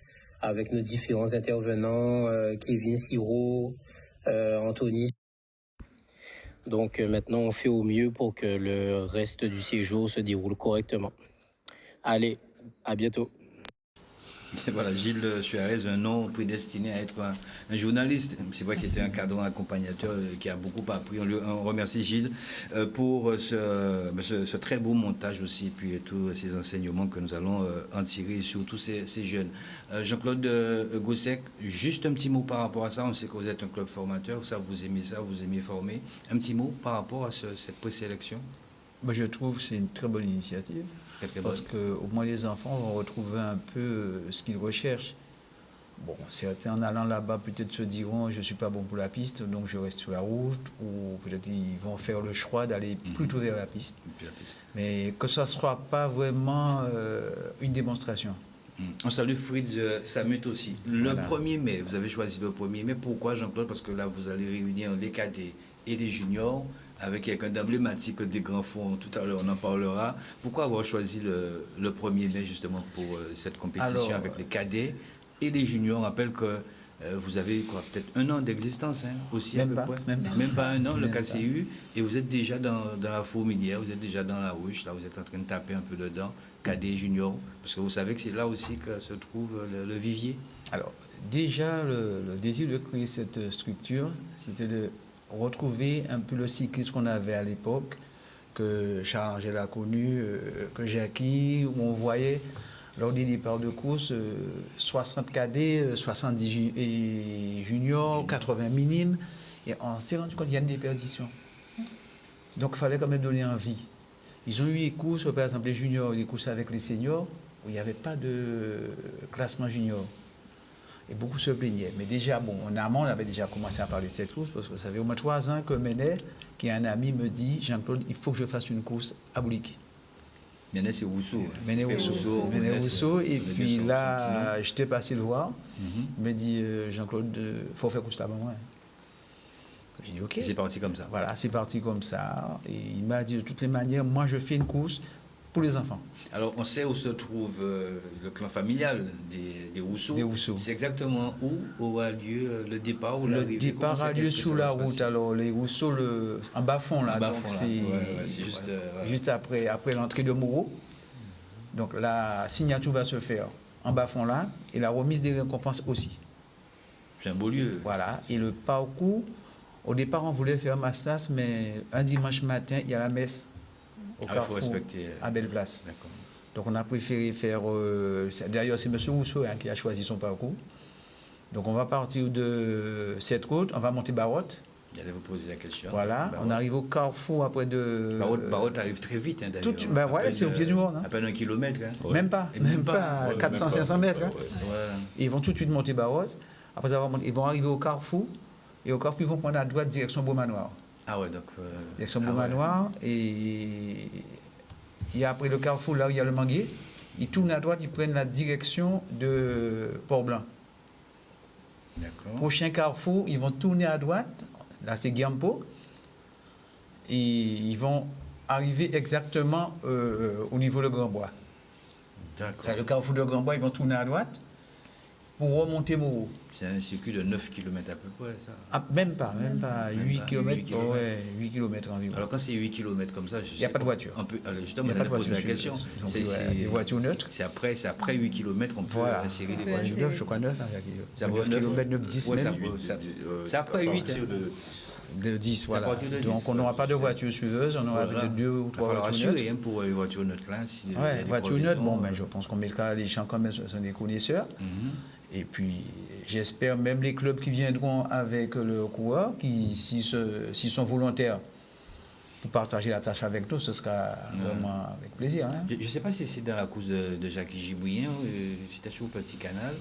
Speaker 10: avec nos différents intervenants, Kevin Siro, Anthony. Donc maintenant, on fait au mieux pour que le reste du séjour se déroule correctement. Allez, à bientôt.
Speaker 5: Et voilà, Gilles Suarez, un nom prédestiné à être un journaliste. C'est vrai qu'il était un cadre accompagnateur qui a beaucoup appris. On remercie Gilles pour ce très beau montage aussi, et puis tous ces enseignements que nous allons en tirer sur tous ces jeunes. Jean-Claude Gossec, juste un petit mot par rapport à ça. On sait que vous êtes un club formateur, ça vous aimez former. Un petit mot par rapport à cette présélection?
Speaker 6: Moi, je trouve que c'est une très bonne initiative. Parce qu'au moins les enfants vont retrouver un peu ce qu'ils recherchent. Bon, certains en allant là-bas peut-être se diront je ne suis pas bon pour la piste, donc je reste sur la route, ou peut-être ils vont faire le choix d'aller plutôt vers la piste. Mais que ça ne soit pas vraiment une démonstration.
Speaker 5: On salue Fritz Samut aussi. Le 1er mai, vous avez choisi le 1er mai. Pourquoi, Jean-Claude? Parce que là, vous allez réunir les cadets et les juniors, avec quelqu'un d'emblématique des grands fonds, tout à l'heure on en parlera. Pourquoi avoir choisi le 1er mai justement pour cette compétition avec les cadets et les juniors? On rappelle que vous avez peut-être 1 an d'existence aussi,
Speaker 6: même
Speaker 5: à peu
Speaker 6: pas,
Speaker 5: près. Même pas 1 an, le KCU, et vous êtes déjà dans la fourmilière, vous êtes déjà dans la ruche, là vous êtes en train de taper un peu dedans, cadets, juniors, parce que vous savez que c'est là aussi que se trouve le vivier.
Speaker 6: Alors déjà, le désir de créer cette structure, c'était de retrouver un peu le cyclisme qu'on avait à l'époque, que Charles-Angèle a connu, que j'ai acquis, où on voyait lors des départs de course 60 cadets, 70 juniors, 80 minimes, et on s'est rendu compte qu'il y a une déperdition. Donc il fallait quand même donner envie. Ils ont eu des courses, par exemple les juniors, des courses avec les seniors, où il n'y avait pas de classement junior. Et beaucoup se plaignaient. Mais déjà, en amont, on avait déjà commencé à parler de cette course, parce que ça fait au moins 3 ans que Ménet, qui est un ami, me dit « Jean-Claude, il faut que je fasse une course à Boulik ».
Speaker 5: Ménet, c'est Rousseau.
Speaker 6: Ménet Rousseau. Et puis là, j'étais passé le voir. Il me dit « Jean-Claude, il faut faire course là-bas. » J'ai dit « Ok ».
Speaker 5: C'est parti comme ça.
Speaker 6: Voilà, c'est parti comme ça. Et il m'a dit « De toutes les manières, moi, je fais une course pour les enfants ».
Speaker 5: Alors, on sait où se trouve le clan familial des Rousseau. C'est exactement où aura lieu le départ ou
Speaker 6: l'arrivée? Le départ a lieu sur la route. Alors, les Rousseau, en bas-fond, là. C'est juste après l'entrée de Moreau. Donc, la signature va se faire en bas-fond, là. Et la remise des récompenses aussi.
Speaker 5: C'est un beau lieu.
Speaker 6: Voilà. Et le parcours, au départ, on voulait faire Mastas, mais un dimanche matin, il y a la messe au Carrefour, à Belle-Place. Donc on a préféré faire... D'ailleurs, c'est M. Rousseau qui a choisi son parcours. Donc on va partir de cette route, on va monter Barotte.
Speaker 5: J'allais vous poser la question.
Speaker 6: Voilà,
Speaker 5: Barotte.
Speaker 6: On arrive au Carrefour après de...
Speaker 5: Barotte arrive très vite, d'ailleurs.
Speaker 6: Ouais, c'est au pied du monde.
Speaker 5: À peine 1 kilomètre.
Speaker 6: Ouais. Même pas 400-500 mètres. Et ils vont tout de suite monter Barotte. Après avoir monté, ils vont arriver au Carrefour. Et au Carrefour, ils vont prendre à droite direction Beaumanoir.
Speaker 5: Ah ouais, donc...
Speaker 6: direction Beaumanoir. Et après le Carrefour, là où il y a le manguier, ils tournent à droite, ils prennent la direction de Port-Blanc. Prochain Carrefour, ils vont tourner à droite, là c'est Guampo, ils vont arriver exactement au niveau de Grand-Bois.
Speaker 5: D'accord.
Speaker 6: Le carrefour de Grand-Bois, ils vont tourner à droite pour remonter Moreau.
Speaker 5: C'est un circuit de 9 km à peu près, ça.
Speaker 6: Ah, même pas 8 km.
Speaker 5: 8 km.
Speaker 6: Ouais, 8 km environ.
Speaker 5: Alors quand c'est 8 km comme ça,
Speaker 6: il n'y a pas de voiture.
Speaker 5: Justement, on a posé la question.
Speaker 6: C'est des voitures neutres.
Speaker 5: C'est après 8 km qu'on peut insérer des voitures.
Speaker 6: 9, je crois 9.
Speaker 5: C'est
Speaker 6: 9 km, 9, 10 même.
Speaker 5: C'est après 8.
Speaker 6: De 10, voilà. Donc on n'aura pas de voiture suiveuse, on aura 2 ou 3 voitures neutres.
Speaker 5: Pour les voitures neutres là.
Speaker 6: Oui, voitures neutres, bon, ben, je pense qu'on mettra les gens quand même, ce sont des connaisseurs. Et puis, j'espère même les clubs qui viendront avec le coureur, qui, s'ils sont volontaires pour partager la tâche avec nous, ce sera vraiment avec plaisir. Hein.
Speaker 5: Je ne sais pas si c'est dans la course de Jacques Gibouillen, c'était sur le Petit Canal,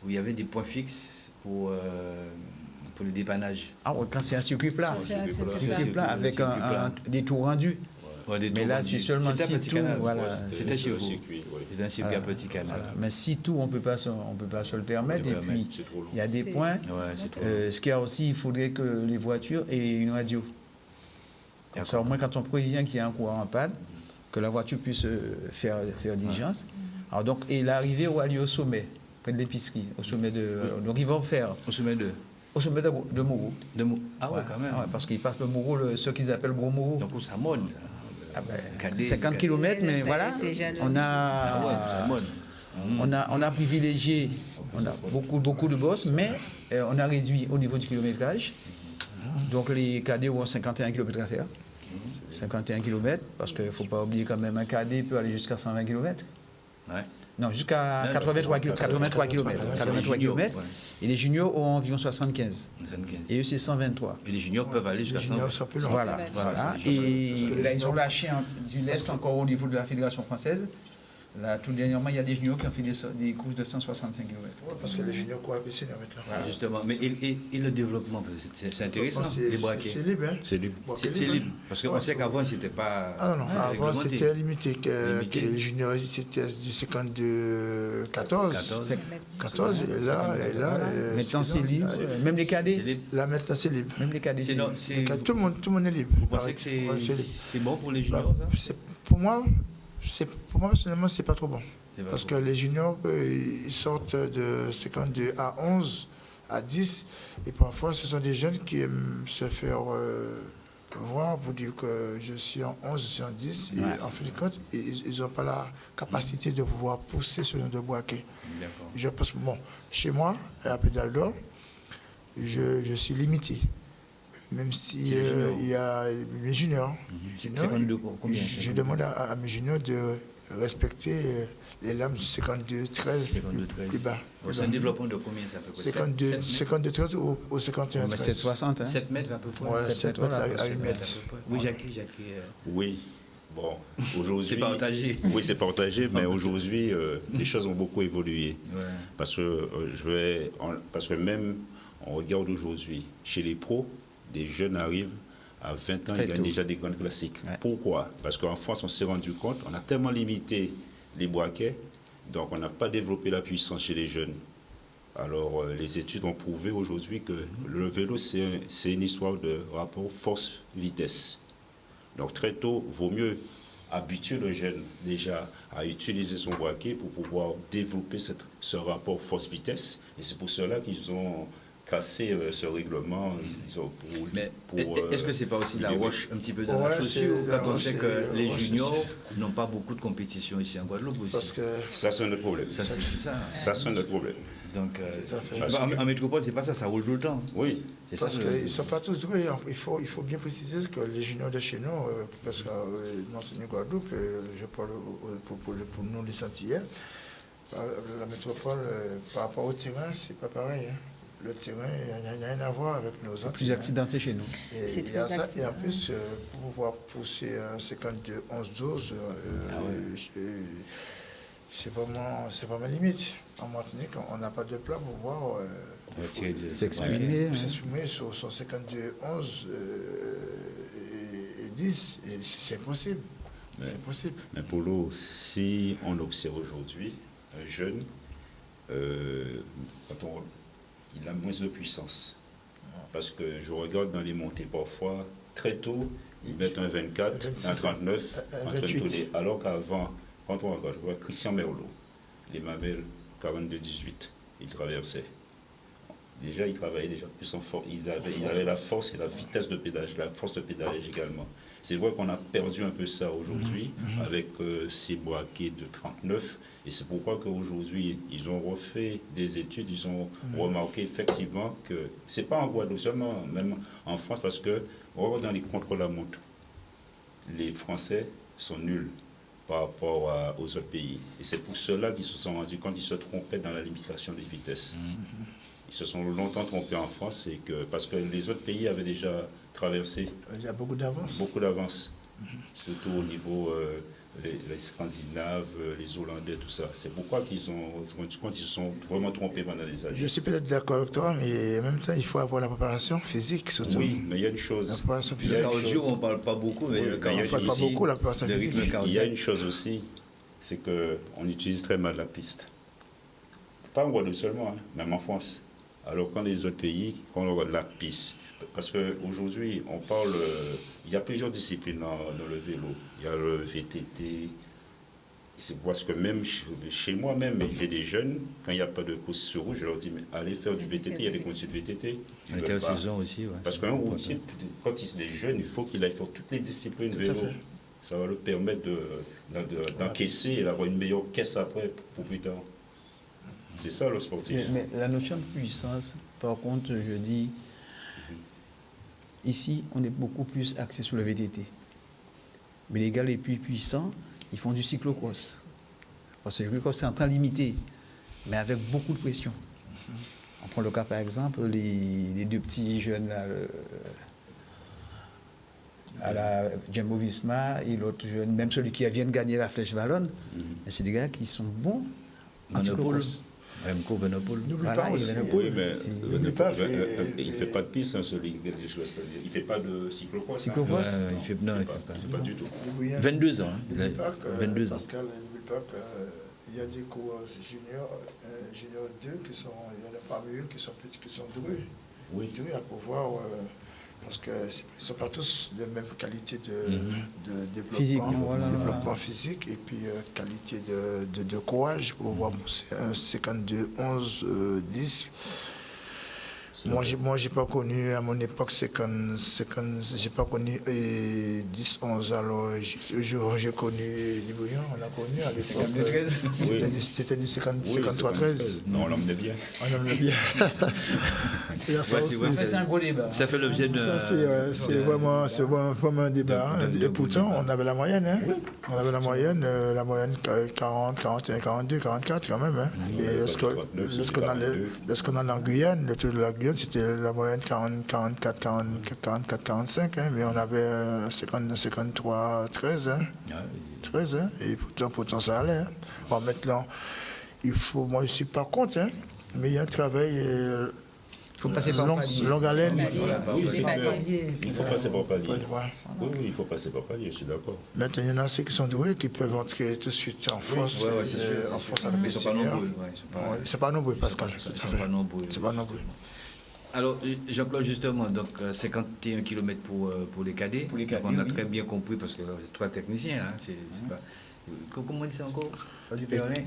Speaker 5: où il y avait des points fixes pour le dépannage.
Speaker 6: Ah oui, quand c'est un circuit plat. C'est un circuit plat avec des tours rendus.
Speaker 5: Ouais,
Speaker 6: mais là, c'est seulement 6 tours. Voilà.
Speaker 5: C'était chez vous. C'est un circuit à Petit Canal.
Speaker 6: Voilà. Mais 6 tours, on ne peut pas se le permettre. Et puis, il y a des points. Ce qu'il y a aussi, il faudrait que les voitures aient une radio. Comme ça, au moins, quand on prévient qu'il y a un courant en panne, que la voiture puisse faire diligence. Alors, donc, et l'arrivée aura lieu au sommet, près de l'épicerie. Au sommet de. Donc, ils vont faire.
Speaker 5: Au sommet de.
Speaker 6: Au sommet de Moreau.
Speaker 5: Ah ouais, quand même.
Speaker 6: Ouais, parce qu'ils passent le Moreau, ce qu'ils appellent Gros Moreau.
Speaker 5: Donc, ça monte.
Speaker 6: 50 km, mais voilà, on a privilégié, on a beaucoup de bosses, mais on a réduit au niveau du kilométrage. Donc les cadets ont 51 km à faire. 51 km, parce qu'il ne faut pas oublier quand même, un cadet peut aller jusqu'à 120 km.
Speaker 5: Ouais.
Speaker 6: Non, jusqu'à 83 km. Et les juniors ont environ 75. Et eux, c'est 123.
Speaker 5: Et les juniors peuvent aller jusqu'à 120.
Speaker 6: Voilà. Et là, ils ont lâché du lest encore au niveau de la Fédération française. Là, tout dernièrement, il y a des juniors qui ont fait des courses de 165 km.
Speaker 7: Oui, parce que les juniors courent à PC maintenant.
Speaker 5: Voilà. Justement. Mais et le développement, c'est intéressant, les braquets.
Speaker 7: C'est libre, hein?
Speaker 5: C'est libre. C'est libre. Parce qu'on sait qu'avant, c'était pas.
Speaker 7: Ah non, avant, c'était limité. Que les juniors, c'était du 52, 14. 14, et là.
Speaker 6: Maintenant, c'est libre. Même les cadets.
Speaker 7: Là, maintenant, c'est libre.
Speaker 6: Même les cadets, c'est libre.
Speaker 7: Tout le monde est libre.
Speaker 5: Vous pensez que c'est bon pour les juniors, ça?
Speaker 7: Pour moi, personnellement, c'est pas trop bon. Parce que les juniors, ils sortent de 52 à 11, à 10. Et parfois, ce sont des jeunes qui aiment se faire voir pour dire que je suis en 11, je suis en 10. Et en fin de compte, ils n'ont pas la capacité de pouvoir pousser ce genre de braquet. Je pense, bon, chez moi, à Pédale d'Or, je suis limité. Même si il y a les juniors. Je demande à mes juniors de respecter les lames 52, 13 plus bas.
Speaker 5: C'est un développement de combien ça peut
Speaker 7: 52, 13 ou 51, 13.
Speaker 6: 7,60.
Speaker 5: 7 mètres à peu près.
Speaker 7: Ouais, 7 mètres à 8 mètres.
Speaker 5: Oui, Jackie.
Speaker 15: Oui. Bon, aujourd'hui.
Speaker 5: C'est partagé.
Speaker 15: Oui, c'est partagé, mais aujourd'hui, les choses ont beaucoup évolué. Ouais. Parce que même, on regarde aujourd'hui, chez les pros, des jeunes arrivent à 20 ans, ils gagnent déjà des grandes classiques. Ouais. Pourquoi? Parce qu'en France, on s'est rendu compte, on a tellement limité les braquets, donc on n'a pas développé la puissance chez les jeunes. Alors, les études ont prouvé aujourd'hui que le vélo, c'est une histoire de rapport force-vitesse. Donc, très tôt, il vaut mieux habituer le jeune déjà à utiliser son braquet pour pouvoir développer ce rapport force-vitesse. Et c'est pour cela qu'ils ont casser ce règlement.
Speaker 5: Mais est-ce que c'est pas aussi la roche un petit peu dans la chaussure quand on sait que les juniors n'ont pas beaucoup de compétition ici en Guadeloupe aussi?
Speaker 7: Parce que
Speaker 15: ça, c'est notre problème.
Speaker 5: Ça, c'est ça.
Speaker 15: Ça, c'est notre problème.
Speaker 5: Donc, en métropole, c'est pas ça, ça roule tout le temps.
Speaker 15: Oui.
Speaker 7: Parce qu'ils ne sont pas tous doués. Il faut bien préciser que les juniors de chez nous, parce que l'enseignant Guadeloupe, je parle pour nous les Antillais, la métropole, par rapport au terrain, c'est pas pareil. Hein. Le terrain, il n'y a rien à voir avec nos autres.
Speaker 6: C'est plus accidenté chez nous.
Speaker 7: Et il y a ça, et en plus, pour pouvoir pousser un 52, 11, 12, c'est vraiment limite. En Martinique, on n'a pas de plat pour pouvoir s'exprimer sur 52, 11 et 10. Et c'est impossible. C'est impossible.
Speaker 15: Mais pour nous, si on observe aujourd'hui un jeune, il a moins de puissance. Parce que je regarde dans les montées parfois, très tôt, 21, 24,
Speaker 7: 26,
Speaker 15: 1, 39, en train de
Speaker 7: 28.
Speaker 15: tourner. Alors qu'avant, quand on regarde, je vois Christian Merlot, les Mamelles 42, 18, il traversait. Déjà, ils travaillaient déjà plus en force. Ils avaient la force et la vitesse de pédalage, la force de pédalage également. C'est vrai qu'on a perdu un peu ça aujourd'hui avec ces braquets de 39. Et c'est pourquoi qu'aujourd'hui, ils ont refait des études, ils ont remarqué effectivement que ce n'est pas en Guadeloupe seulement, même en France, parce que dans les contre-la-montre, les Français sont nuls par rapport aux autres pays. Et c'est pour cela qu'ils se sont rendus compte qu'ils se trompaient dans la limitation des vitesses. Ils se sont longtemps trompés en France parce que les autres pays avaient déjà traversé.
Speaker 7: Il y a beaucoup d'avance.
Speaker 15: Beaucoup d'avance. Surtout au niveau les Scandinaves, les Hollandais, tout ça. C'est pourquoi qu'ils ont rendu compte qu'ils se sont vraiment trompés pendant des années.
Speaker 7: Je suis peut-être d'accord avec toi, mais en même temps, il faut avoir la préparation physique surtout.
Speaker 15: Oui, mais il y a une chose.
Speaker 7: La préparation physique.
Speaker 5: Le cardio, on ne parle pas beaucoup, mais
Speaker 7: on ne parle pas beaucoup la préparation physique.
Speaker 15: Il y a une chose aussi, c'est qu'on utilise très mal la piste. Pas en Guadeloupe seulement, hein, même en France. Alors quand les autres pays, quand on regarde la piste, parce qu'aujourd'hui, on parle, il y a plusieurs disciplines dans le vélo. Il y a le VTT. C'est parce que même chez moi, même, j'ai des jeunes, quand il n'y a pas de course sur rouge, je leur dis, mais allez faire du VTT, il y a des courses de VTT.
Speaker 5: Intersaison aussi, ouais.
Speaker 15: Parce qu'un routier, quand il est jeune, il faut qu'il aille faire toutes les disciplines de vélo. Ça va lui permettre d'encaisser et d'avoir une meilleure caisse après pour plus tard. C'est ça le sportif.
Speaker 6: Mais la notion de puissance, par contre, je dis, ici, on est beaucoup plus axé sur le VTT. Mais les gars les plus puissants, ils font du cyclocross. Parce que le cyclocross, c'est un temps limité, mais avec beaucoup de pression. On prend le cas, par exemple, les deux petits jeunes là, à la Jumbo Visma et l'autre jeune, même celui qui vient de gagner la Flèche Wallonne, c'est des gars qui sont bons en cyclocross.
Speaker 5: Remco Venopol.
Speaker 7: N'oublie pas aussi.
Speaker 15: Oui, mais il ne fait
Speaker 7: fait
Speaker 15: pas de piste, hein, celui qui gagne les choses. Il ne fait pas de cyclocross.
Speaker 6: Cyclocross,
Speaker 5: il fait
Speaker 15: pas du tout.
Speaker 5: 22 ans. 22 ans.
Speaker 7: Pascal, n'oublie pas qu'il y a des coureurs juniors 2 qui sont, il y en a parmi eux qui sont doués.
Speaker 15: Oui.
Speaker 7: Doués à pouvoir, parce qu'ils ne sont pas tous de même qualité de développement,
Speaker 6: physique,
Speaker 7: développement physique et puis qualité de courage pour pouvoir pousser un 52, 11, 10. Moi, j'ai pas connu, à mon époque, j'ai pas connu 10, 11, alors j'ai connu les bouillons, on a connu à l'époque.
Speaker 6: 13.
Speaker 7: C'était du 53, 13.
Speaker 15: Non, on l'emmenait bien.
Speaker 7: On l'emmenait bien.
Speaker 6: Ça, c'est un gros débat.
Speaker 5: Ça fait l'objet de...
Speaker 7: C'est vraiment un débat. Et pourtant, on avait la moyenne. Hein. On avait la moyenne 40, 41, 42, 44 quand même. Hein. Et lorsqu'on allait en Guyane, le tour de la Guyane, c'était la moyenne 44, 45, hein, mais on avait 53, 13. Hein. 13 hein, et pourtant ça allait. Hein. Bon, maintenant, moi je ne suis pas contre, hein, mais il y a un travail.
Speaker 6: Il faut passer par
Speaker 7: longue haleine.
Speaker 15: Il faut passer par palier. Oui, il faut passer par palier, je suis d'accord.
Speaker 7: Maintenant, il y en a ceux qui sont doués qui peuvent entrer tout de suite en force, en force à la
Speaker 5: Ils ne sont pas nombreux.
Speaker 7: Ils ne sont pas nombreux, Pascal.
Speaker 5: Ils ne sont pas nombreux.
Speaker 7: C'est pas nombreux.
Speaker 5: Alors, Jean-Claude, justement, donc 51 km pour les cadets. On a très bien compris, parce que c'est trois techniciens. Hein, c'est pas... Comment on dit ça encore? Pas du péroné.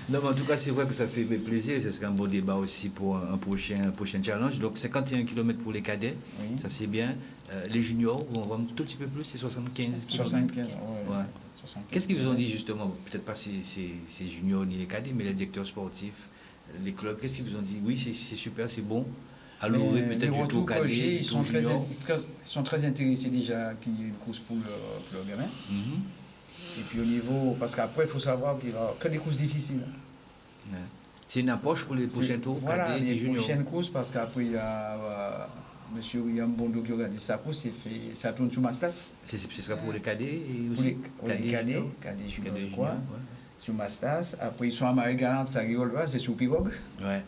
Speaker 5: Non, mais en tout cas, c'est vrai que ça fait plaisir. Ce serait un bon débat aussi pour un prochain challenge. Donc, 51 km pour les cadets, ça c'est bien. Les juniors, on va un tout petit peu plus, c'est 75 km.
Speaker 6: 75,
Speaker 5: Qu'est-ce qu'ils vous ont dit justement? Peut-être pas ces juniors ni les cadets, mais les directeurs sportifs, les clubs, qu'est-ce qu'ils vous ont dit? Oui, c'est super, c'est bon. Alors, peut-être du tout cadet.
Speaker 6: Ils sont très intéressés déjà qu'il y ait une course pour leur gamin. Et puis au niveau, parce qu'après, il faut savoir qu'il n'y aura que des courses difficiles.
Speaker 5: C'est une approche pour les prochains tours.
Speaker 6: Voilà, les prochaines courses, parce qu'après, il y a M. William Bondo qui organise sa course, ça tourne sur Mastas.
Speaker 5: Ce sera pour les cadets et
Speaker 6: aussi pour les cadets juniors, je crois. Sur Mastas. Après, ils sont à Marie-Galante, ça rigole pas, c'est sur Pirogue.
Speaker 5: Ouais.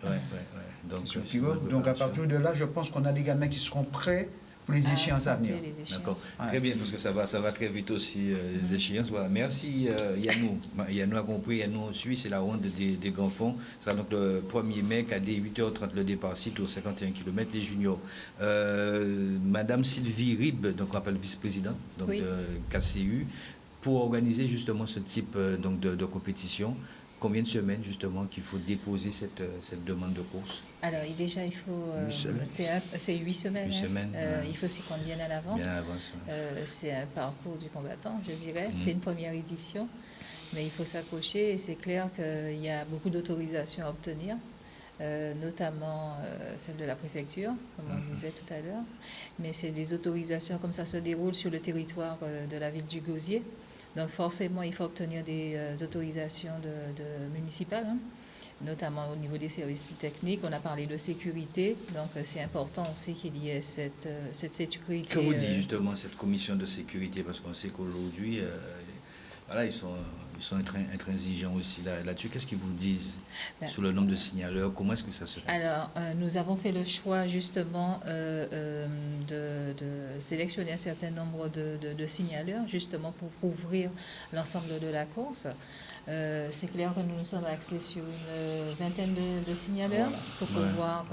Speaker 5: Donc,
Speaker 6: à partir de là, je pense qu'on a des gamins qui seront prêts pour les échéances à venir.
Speaker 5: D'accord. Très bien, parce que ça va très vite aussi, les échéances. Voilà. Merci Yannou. Yannou a compris, Yannou suit, c'est la ronde des grands fonds. Ce sera donc le 1er mai, cadet 8h30 le départ, site aux 51 km des juniors. Madame Sylvie Rib, donc on appelle vice-présidente de KCU, pour organiser justement ce type donc de compétition. Combien de semaines justement qu'il faut déposer cette demande de course?
Speaker 8: Alors déjà il faut c'est 8 semaines.
Speaker 5: 8 semaines.
Speaker 8: Il faut s'y prendre bien à l'avance.
Speaker 5: Bien à l'avance.
Speaker 8: C'est un parcours du combattant, je dirais. C'est une première édition, mais il faut s'accrocher et c'est clair qu'il y a beaucoup d'autorisations à obtenir, notamment celle de la préfecture, comme on disait tout à l'heure. Mais c'est des autorisations comme ça se déroulent sur le territoire de la ville du Gosier. Donc forcément, il faut obtenir des autorisations de municipales, notamment au niveau des services techniques. On a parlé de sécurité, donc c'est important aussi qu'il y ait cette sécurité.
Speaker 5: Que vous dit justement cette commission de sécurité? Parce qu'on sait qu'aujourd'hui, voilà, ils sont intransigeants aussi là-dessus. Qu'est-ce qu'ils vous disent sur le nombre de signaleurs? Comment est-ce que ça se passe?
Speaker 8: Alors, nous avons fait le choix justement de sélectionner un certain nombre de signaleurs justement pour couvrir l'ensemble de la course. C'est clair que nous nous sommes axés sur une vingtaine de signaleurs pour pouvoir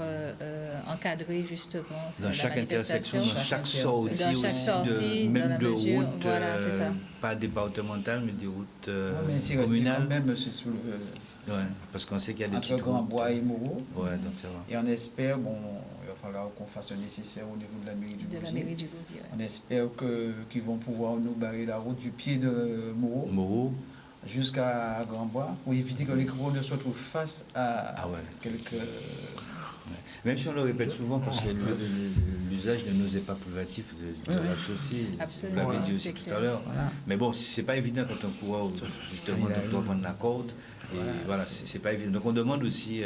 Speaker 8: encadrer justement
Speaker 5: dans chaque intersection, dans chaque sortie,
Speaker 8: même de route, voilà, c'est ça.
Speaker 5: Pas départementale, mais des routes communales.
Speaker 6: Même c'est sous le...
Speaker 5: Ouais, parce qu'on sait qu'il y a des
Speaker 6: entre Grand-Bois et Moreau.
Speaker 5: Ouais, donc ça va.
Speaker 6: Et on espère, il va falloir qu'on fasse le nécessaire au niveau de la mairie du Gosier.
Speaker 8: De la mairie du Gosier, ouais.
Speaker 6: On espère qu'ils vont pouvoir nous barrer la route du pied de Moreau jusqu'à Grand-Bois pour éviter que les gros se retrouvent face à quelques...
Speaker 5: Même si on le répète souvent, parce que l'usage de nos épaves privatifs de la chaussée, vous l'avez dit aussi tout à l'heure. Voilà. Mais bon, c'est pas évident quand on court, justement, doit prendre la corde. Et voilà, c'est pas évident. Donc on demande aussi,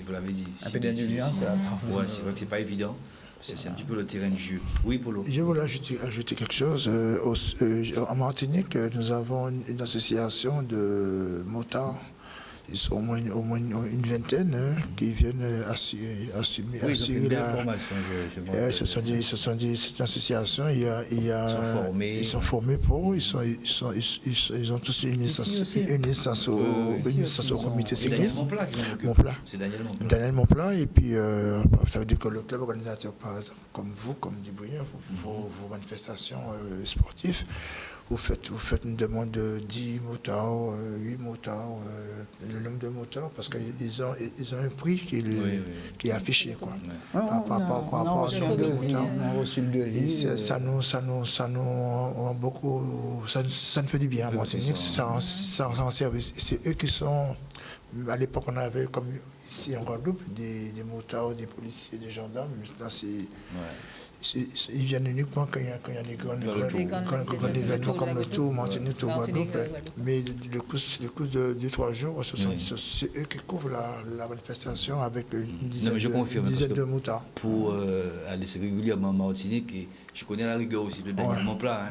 Speaker 5: vous l'avez dit,
Speaker 6: un peu d'indulgence.
Speaker 5: Ouais, c'est vrai que c'est pas évident. C'est un petit peu le terrain de jeu. Oui, Polo.
Speaker 7: Je voulais ajouter quelque chose. En Martinique, nous avons une association de motards. Ils sont au moins une vingtaine qui viennent assumer la
Speaker 5: formation.
Speaker 7: C'est une association. Ils sont formés pour. Ils ont tous une licence au comité cycliste.
Speaker 5: Montplat. C'est
Speaker 7: Daniel Montplat. Et puis, ça veut dire que le club organisateur, par exemple, comme vous, comme Dubrien, vos manifestations sportives, vous faites une demande de 10 motards, 8 motards, le nombre de motards, parce qu'ils ont un prix qui est affiché. Quoi.
Speaker 6: On a reçu le devis.
Speaker 7: Ça nous beaucoup, ça nous fait du bien à Martinique, ça rend service. C'est eux qui sont, à l'époque on avait comme ici en Guadeloupe, des motards, des policiers, des gendarmes, maintenant ils viennent uniquement quand il y a des grands événements comme le Tour, Martinique, Tour, Guadeloupe. Mais le coup de 3 jours, c'est eux qui couvrent la manifestation avec une dizaine de motards.
Speaker 5: Pour aller régulièrement en Martinique, je connais la rigueur aussi de Daniel Montplat.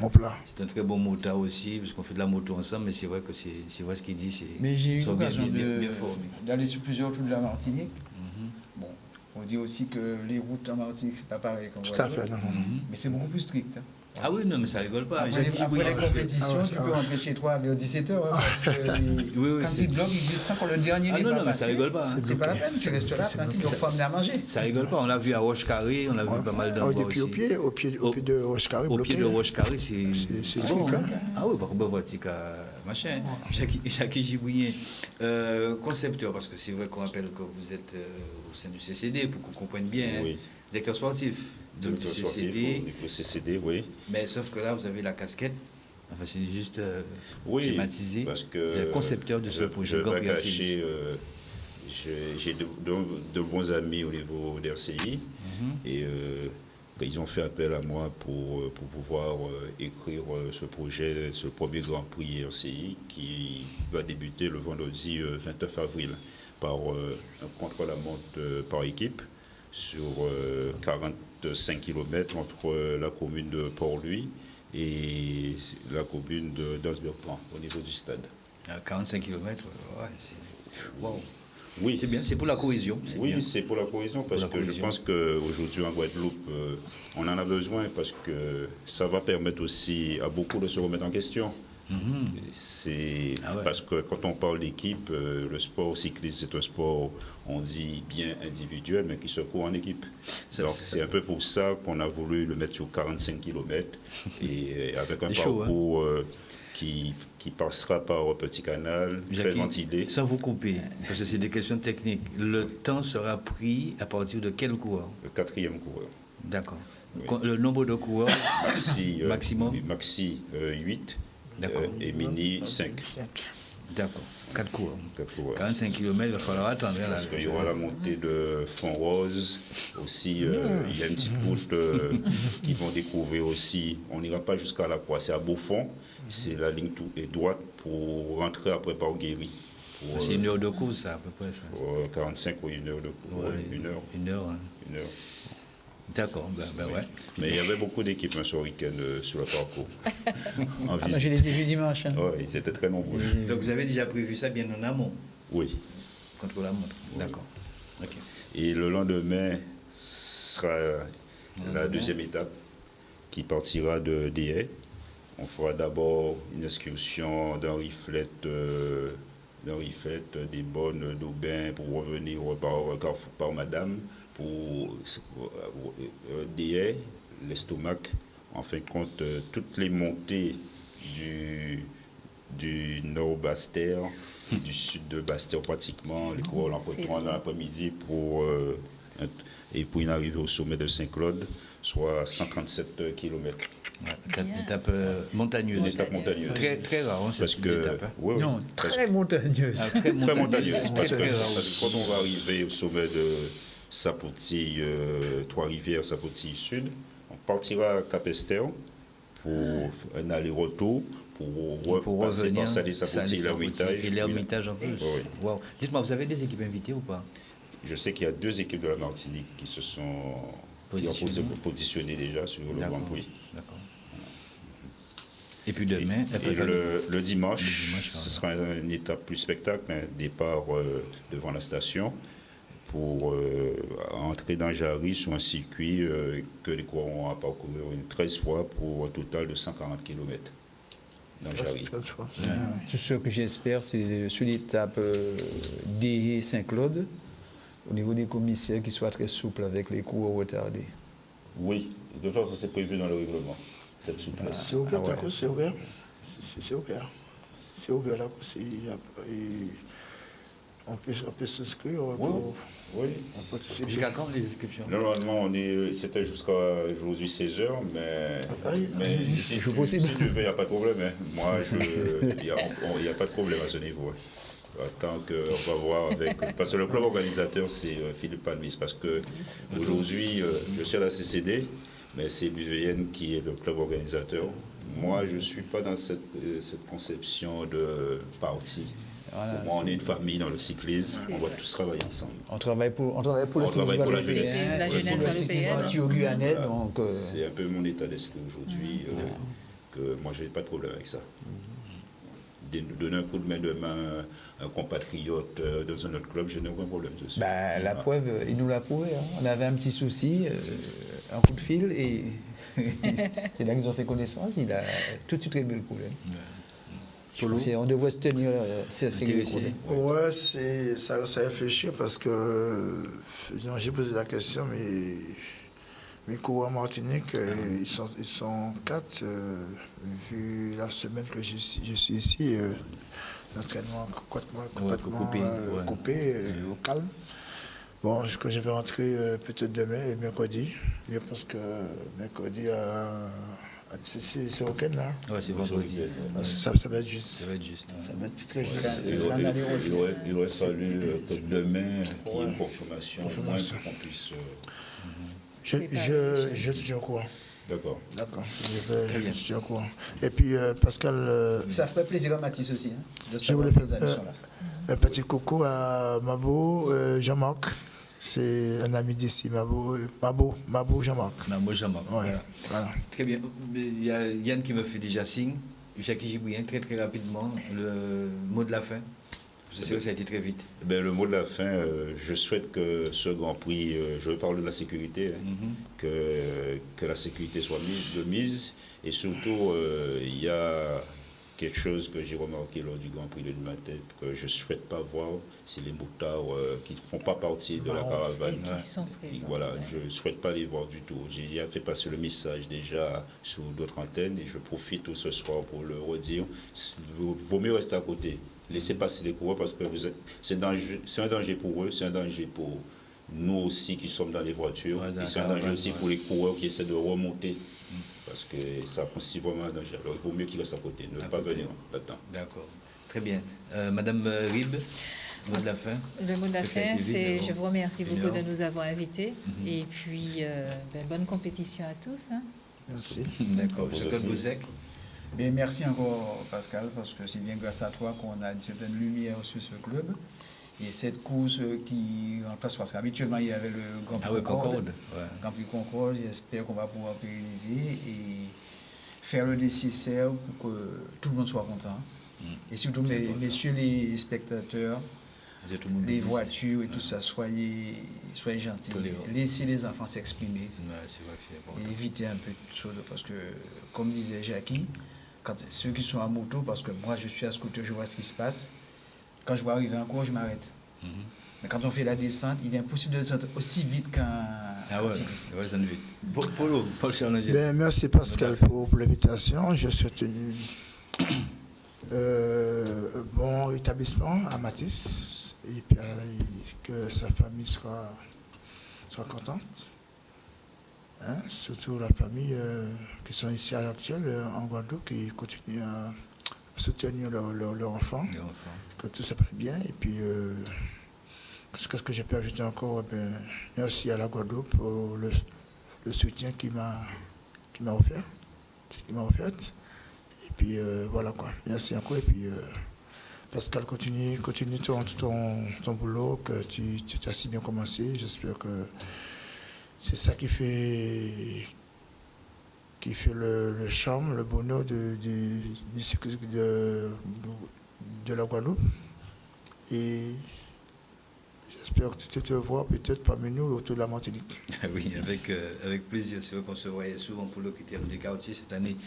Speaker 5: C'est un très bon motard aussi, parce qu'on fait de la moto ensemble, mais c'est vrai que c'est vrai ce qu'il dit.
Speaker 6: Mais j'ai eu l'occasion d'aller sur plusieurs tours de la Martinique. On dit aussi que les routes en Martinique, c'est pas pareil qu'en Guadeloupe.
Speaker 7: Tout à fait, non.
Speaker 6: Mais c'est beaucoup plus strict.
Speaker 5: Ah oui, non, mais ça rigole pas.
Speaker 6: Après les compétitions, tu peux rentrer chez toi vers 17h. Quand ils bloquent, ils disent tant que le dernier n'est pas passé.
Speaker 5: Non, mais ça rigole pas.
Speaker 6: C'est pas la peine, tu restes là, tu dois pas amener à manger.
Speaker 5: Ça rigole pas. On l'a vu à Roche-Carré, on l'a vu pas mal d'endroits aussi.
Speaker 7: Au pied de Roche-Carré,
Speaker 5: bloqué. Au pied de Roche-Carré, c'est bon. Ah oui, par contre, machin. Jacques Gibrien, concepteur, parce que c'est vrai qu'on rappelle que vous êtes au sein du CCD, pour qu'on comprenne bien, directeur sportif. Donc du CCD.
Speaker 15: Le CCD, oui.
Speaker 5: Mais sauf que là, vous avez la casquette. Enfin, c'est juste schématisé.
Speaker 15: Parce que
Speaker 5: le concepteur de ce projet.
Speaker 15: J'ai de bons amis au niveau d'RCI. Et ils ont fait appel à moi pour pouvoir écrire ce projet, ce premier Grand Prix RCI qui va débuter le vendredi 29 avril par un contre-la-montre par équipe sur 45 km entre la commune de Port-Louis et la commune d'Anse-Bertrand au niveau du stade.
Speaker 5: 45 km, ouais, c'est... Wow.
Speaker 15: Oui.
Speaker 5: C'est bien, c'est pour la cohésion.
Speaker 15: Oui, c'est pour la cohésion, parce que je pense qu'aujourd'hui en Guadeloupe, on en a besoin parce que ça va permettre aussi à beaucoup de se remettre en question. Parce que quand on parle d'équipe, le sport cycliste, c'est un sport, on dit bien individuel, mais qui se court en équipe. Donc c'est un peu pour ça qu'on a voulu le mettre sur 45 km et avec un parcours qui passera par Petit Canal, très ventilé.
Speaker 5: Sans vous couper, parce que c'est des questions techniques, le temps sera pris à partir de quel coureur?
Speaker 15: Le 4e coureur.
Speaker 5: D'accord. Oui. Le nombre de coureurs maximum?
Speaker 15: Maxi 8 et Mini 5.
Speaker 5: D'accord. 4 coureurs. 45 km, il va falloir attendre.
Speaker 15: Parce qu'il y aura la montée de Font-Rose. Aussi, il y a une petite route qu'ils vont découvrir aussi. On n'ira pas jusqu'à la Croix, c'est à Beaufort. C'est la ligne droite pour rentrer après par Guéry.
Speaker 5: C'est 1 heure de course, ça, à peu près. Ça.
Speaker 15: 45 ou 1 heure de course.
Speaker 5: Ouais, 1 heure. 1 heure. Hein.
Speaker 15: 1 heure.
Speaker 5: D'accord, ben ouais.
Speaker 15: Mais il y avait beaucoup d'équipes ce week-end sur le parcours.
Speaker 6: Je les ai vus dimanche. Hein.
Speaker 15: Oui, ils étaient très nombreux.
Speaker 5: Donc vous avez déjà prévu ça bien en amont?
Speaker 15: Oui.
Speaker 5: Contre la montre. Oui. D'accord.
Speaker 15: Okay. Et le lendemain sera la 2e étape qui partira de Déhay. On fera d'abord une excursion d'un reflet des bonnes d'Aubin pour revenir par Madame, pour Déhay, l'estomac, en fin de compte, toutes les montées du nord Basse-Terre et du sud de Basse-Terre pratiquement, les coureurs l'entreprendre dans l'après-midi et pour une arrivée au sommet de Saint-Claude, soit 137 km.
Speaker 5: Ouais, une étape montagneuse.
Speaker 15: Une étape montagneuse.
Speaker 5: Très, très rare, hein,
Speaker 6: parce que, étape, hein. Oui, non, très montagneuse.
Speaker 15: Très montagneuse. Parce que quand on va arriver au sommet de Sapoti, Trois-Rivières, Sapoti Sud, on partira à Cap-Esther pour un aller-retour, pour repasser par Salé-Sapoti et l'Ermitage.
Speaker 5: Et l'Ermitage en plus.
Speaker 15: Oui.
Speaker 5: Wow. Dites-moi, vous avez des équipes invitées ou pas?
Speaker 15: Je sais qu'il y a 2 équipes de la Martinique qui se sont positionnées déjà sur le Grand Prix. D'accord.
Speaker 5: Et puis demain,
Speaker 15: le dimanche, ce sera une étape plus spectacle, un départ devant la station pour entrer dans Jarry sur un circuit que les coureurs ont à parcourir 13 fois pour un total de 140 km. Dans Jarry.
Speaker 6: Tout ce que j'espère, c'est sur l'étape Déhay Saint-Claude, au niveau des commissaires, qu'ils soient très souples avec les coureurs retardés.
Speaker 15: Oui, de toute façon, c'est prévu dans le règlement. Cette souplesse.
Speaker 7: C'est ouvert, c'est ouvert. C'est ouvert là. On peut s'inscrire.
Speaker 15: Oui.
Speaker 5: Jusqu'à quand les inscriptions?
Speaker 15: Normalement, c'était jusqu'à aujourd'hui 16h, mais si tu veux, il n'y a pas de problème. Hein. Moi, il n'y a pas de problème à ce niveau. Tant qu'on va voir avec... Parce que le club organisateur, c'est Philippe Palmis. Parce qu'aujourd'hui, je suis à la CCD, mais c'est l'UVN qui est le club organisateur. Moi, je ne suis pas dans cette conception de parti. Voilà, pour moi, on est une famille dans le cyclisme, on va tous travailler ensemble.
Speaker 6: On travaille pour la jeunesse donc
Speaker 15: c'est un peu mon état d'esprit aujourd'hui, que moi, je n'ai pas de problème avec ça. Donner un coup de main demain à un compatriote dans un autre club, je n'ai aucun problème dessus.
Speaker 6: La preuve, il nous l'a prouvé. Hein. On avait un petit souci, un coup de fil, et c'est là qu'ils ont fait connaissance. Il a tout de suite réglé le problème. On devrait se tenir
Speaker 7: ouais, ça réfléchit parce que j'ai posé la question, mais mes coureurs en Martinique, ils sont 4, vu la semaine que je suis ici, l'entraînement complètement coupé, au calme. Bon, que je vais rentrer peut-être demain et mercredi. Je pense que mercredi, c'est OK là?
Speaker 5: Oui, c'est vendredi.
Speaker 7: Ça va être juste.
Speaker 5: Ça va être juste.
Speaker 7: Ça va être très juste.
Speaker 15: Il aurait fallu que demain, qu'il y ait une confirmation. Pour qu'on puisse...
Speaker 7: Je te tiens au courant.
Speaker 15: D'accord.
Speaker 7: Je te tiens au courant. Et puis, Pascal...
Speaker 6: ça ferait plaisir à Mathis aussi. Hein,
Speaker 7: je voulais faire un petit coucou à Mabo Jean-Marc. C'est un ami d'ici, Mabo Jean-Marc.
Speaker 5: Mabo Jean-Marc.
Speaker 7: Ouais, voilà.
Speaker 5: Très bien. Il y a Yann qui me fait déjà signe. Jacques Gibrien, très très rapidement, le mot de la fin. Je sais que ça a été très vite.
Speaker 15: Ben, le mot de la fin, je souhaite que ce Grand Prix, je vais parler de la sécurité, que la sécurité soit mise de mise. Et surtout, il y a quelque chose que j'ai remarqué lors du Grand Prix de Numatête, que je ne souhaite pas voir, c'est les motards qui ne font pas partie de la caravane.
Speaker 8: Et qui sont présents.
Speaker 15: Voilà, je ne souhaite pas les voir du tout. J'ai fait passer le message déjà sur d'autres antennes et je profite ce soir pour le redire. Il vaut mieux rester à côté. Laissez passer les coureurs parce que c'est un danger pour eux, c'est un danger pour nous aussi qui sommes dans les voitures. Et c'est un danger aussi pour les coureurs qui essaient de remonter. Parce que ça constitue vraiment un danger. Alors il vaut mieux qu'ils restent à côté, ne pas venir là-dedans.
Speaker 5: D'accord. Très bien. Madame Rib, le mot de la fin.
Speaker 8: Le mot de la fin, c'est je vous remercie beaucoup de nous avoir invités. Et puis, bonne compétition à tous. Hein.
Speaker 7: Merci.
Speaker 5: D'accord. Jacques Bouzek.
Speaker 6: Bien, merci encore Pascal, parce que c'est bien grâce à toi qu'on a une certaine lumière sur ce club. Et cette course qui en place, parce qu'habituellement il y avait le Grand Prix Concorde. Grand Prix Concorde, j'espère qu'on va pouvoir pérenniser et faire le nécessaire pour que tout le monde soit content. Et surtout, messieurs les spectateurs, les voitures et tout ça, soyez gentils. Laissez les enfants s'exprimer. Et évitez un peu de choses, parce que, comme disait Jackie, quand ceux qui sont à moto, parce que moi je suis à scooter, je vois ce qui se passe. Quand je vois arriver en cours, je m'arrête. Mais quand on fait la descente, il est impossible de descendre aussi vite qu'un cycliste.
Speaker 7: Merci Pascal pour l'invitation. Je souhaite bon rétablissement à Matisse et puis que sa famille sera contente. Hein? Surtout la famille qui sont ici à l'actuel en Guadeloupe qui continuent à soutenir leur enfant. Que tout se passe bien. Et puis, ce que j'ai pu ajouter encore, merci à la Guadeloupe pour le soutien qu'il m'a offert. Et puis, voilà quoi. Merci encore. Et puis, Pascal, continue ton boulot, que tu as si bien commencé. J'espère que c'est ça qui fait le charme, le bonheur du cyclisme de la Guadeloupe. Et j'espère que tu te vois peut-être parmi nous autour de la Martinique.
Speaker 5: Oui, avec plaisir. C'est vrai qu'on se voyait souvent pour le critérium du quartier. Cette année,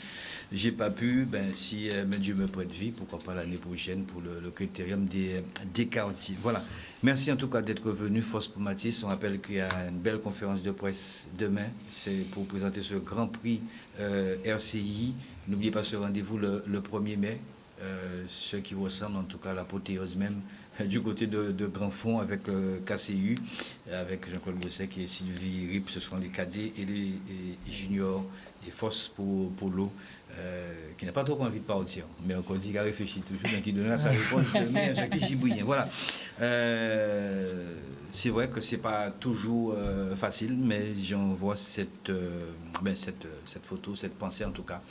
Speaker 5: j'ai pas pu. Si Dieu me prête vie, pourquoi pas l'année prochaine pour le critérium des quartiers. Voilà. Merci en tout cas d'être venu, Force pour Matisse. On rappelle qu'il y a une belle conférence de presse demain. C'est pour présenter ce Grand Prix RCI. N'oubliez pas ce rendez-vous le 1er mai. Ce qui ressemble en tout cas à l'apothéose même du côté de Grand Fond avec le KCU, avec Jean-Claude Bossec et Sylvie Rip. Ce seront les cadets et les juniors et Force pour l'eau, qui n'a pas trop envie de partir, mais encore dit qu'il a réfléchi toujours, donc il donnera sa réponse demain à chaque Gibrien. Voilà. C'est vrai que c'est pas toujours facile, mais j'envoie cette photo, cette pensée en tout cas.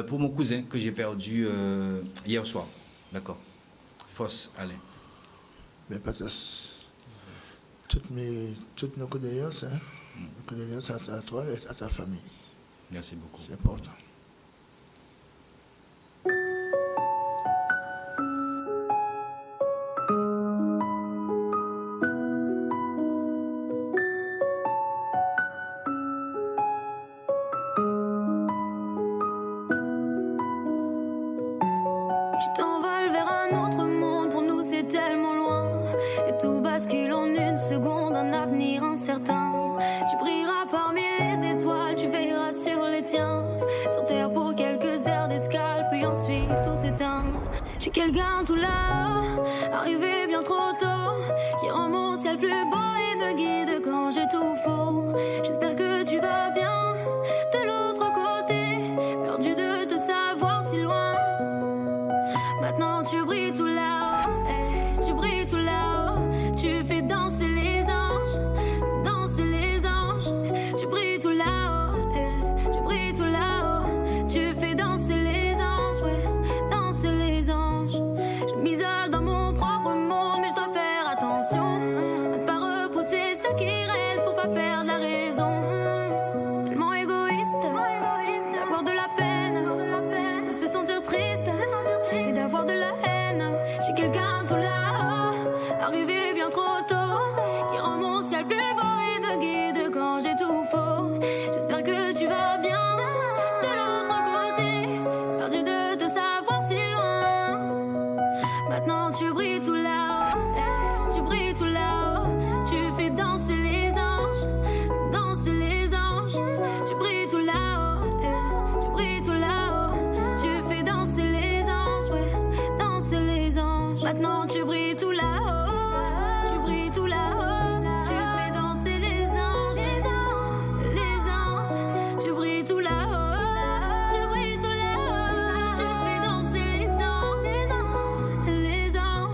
Speaker 5: Pour mon cousin que j'ai perdu hier soir. D'accord. Force, Alain.
Speaker 7: Mais Patas, toutes nos condoléances, condoléances à toi et à ta famille.
Speaker 5: Merci beaucoup.
Speaker 7: C'est important.
Speaker 16: Tu t'envoles vers un autre monde, pour nous c'est tellement loin. Et tout bascule en une seconde, un avenir incertain. Tu brilleras parmi les étoiles, tu veilleras sur les tiens. Sur terre pour quelques heures d'escale, puis ensuite tout s'éteint. J'ai quelqu'un tout là, arrivé bien trop tôt, qui rend mon ciel plus beau et me guide quand j'ai tout faux. J'espère que tu vas bien de l'autre côté, perdu de te savoir si loin. Maintenant tu brilles tout là-haut, tu brilles tout là-haut. Tu fais danser les anges, danser les anges. Tu brilles tout là-haut, tu brilles tout là-haut. Tu fais danser les anges, ouais, danser les anges. Je m'isole dans mon propre monde, mais je dois faire attention à ne pas repousser ce qui reste pour pas perdre la raison. Tellement quelqu'un tout là-haut, arrivé bien trop tôt, qui rend mon ciel plus beau et me guide quand j'ai tout faux. J'espère que tu vas bien de l'autre côté, perdu de te savoir si loin. Maintenant tu brilles tout là-haut, tu brilles tout là-haut, tu fais danser les anges, danser les anges. Tu brilles tout là-haut, tu brilles tout là-haut, tu fais danser les anges, ouais, danser les anges. Maintenant tu brilles tout là-haut, tu brilles tout là-haut, tu fais danser les anges, les anges. Tu brilles tout là-haut, tu brilles tout là-haut, tu fais danser les anges, les anges.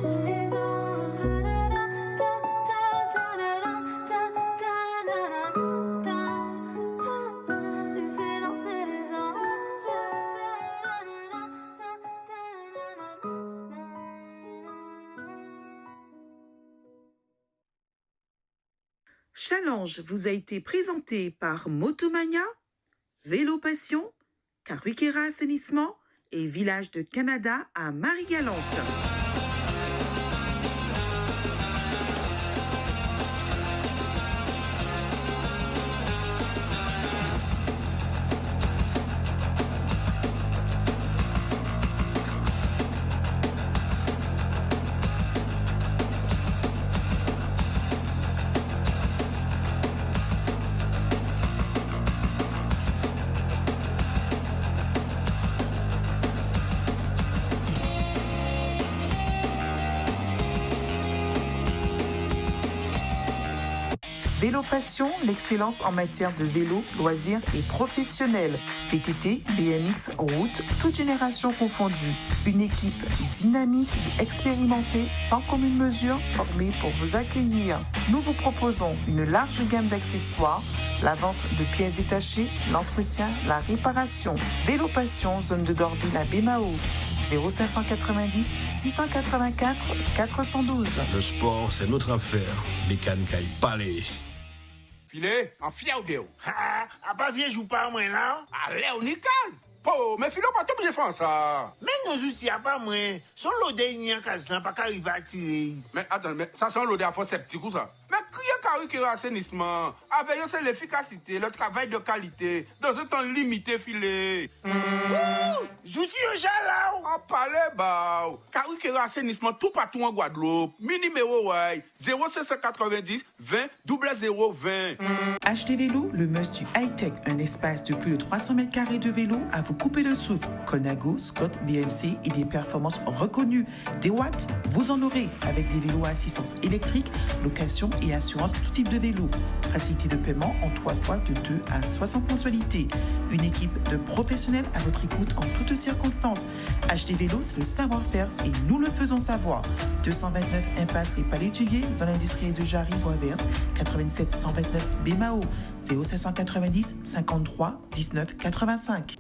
Speaker 1: Challenge vous a été présenté par Motomania, Vélo Passion, Karuikera Assainissement et Village de Canada à Marie-Galante. Vélo Passion, l'excellence en matière de vélo, loisirs et professionnels. VTT, BMX, route, toute génération confondue. Une équipe dynamique et expérimentée, sans commune mesure, formée pour vous accueillir. Nous vous proposons une large gamme d'accessoires, la vente de pièces détachées, l'entretien, la réparation. Vélo Passion, zone de Dorville à Bémao. 0590 684 412.
Speaker 4: Le sport, c'est notre affaire. Bécane Caille Palais.
Speaker 2: Filet, en fiaudéo.
Speaker 3: Ah, pas vieux joue pas moi là.
Speaker 2: Allez, on y case. Po, mais Philo, pas obligé de faire ça.
Speaker 3: Mais nos outils, pas moi. Son lot de n'y a case là, pas qu'arriver à tirer.
Speaker 2: Mais attends, mais ça sent l'odeur fort sceptique ou ça? Mais qui est Karuikera Assainissement? Avec eux, c'est l'efficacité, le travail de qualité, dans un temps limité, Filet.
Speaker 3: Outils au là.
Speaker 2: En parler, bah. Karuikera Assainissement, tout partout en Guadeloupe. Numéro, ouais. 0590 20 0020.
Speaker 1: Acheter vélo, le must du high-tech, un espace de plus de 300 mètres carrés de vélo à vous couper le souffle. Colnago, Scott, BMC et des performances reconnues. Des watts, vous en aurez avec des vélos à assistance électrique, location et assurance tout type de vélo. Facilité de paiement en 3 fois de 2 à 60 mensualités. Une équipe de professionnels à votre écoute en toutes circonstances. Acheter vélo, c'est le savoir-faire et nous le faisons savoir. 229 impasse Les Palétuviers, zone industrielle de Jarry, Bois-Verte, 87 129 Bémao, 0590 53 19 85.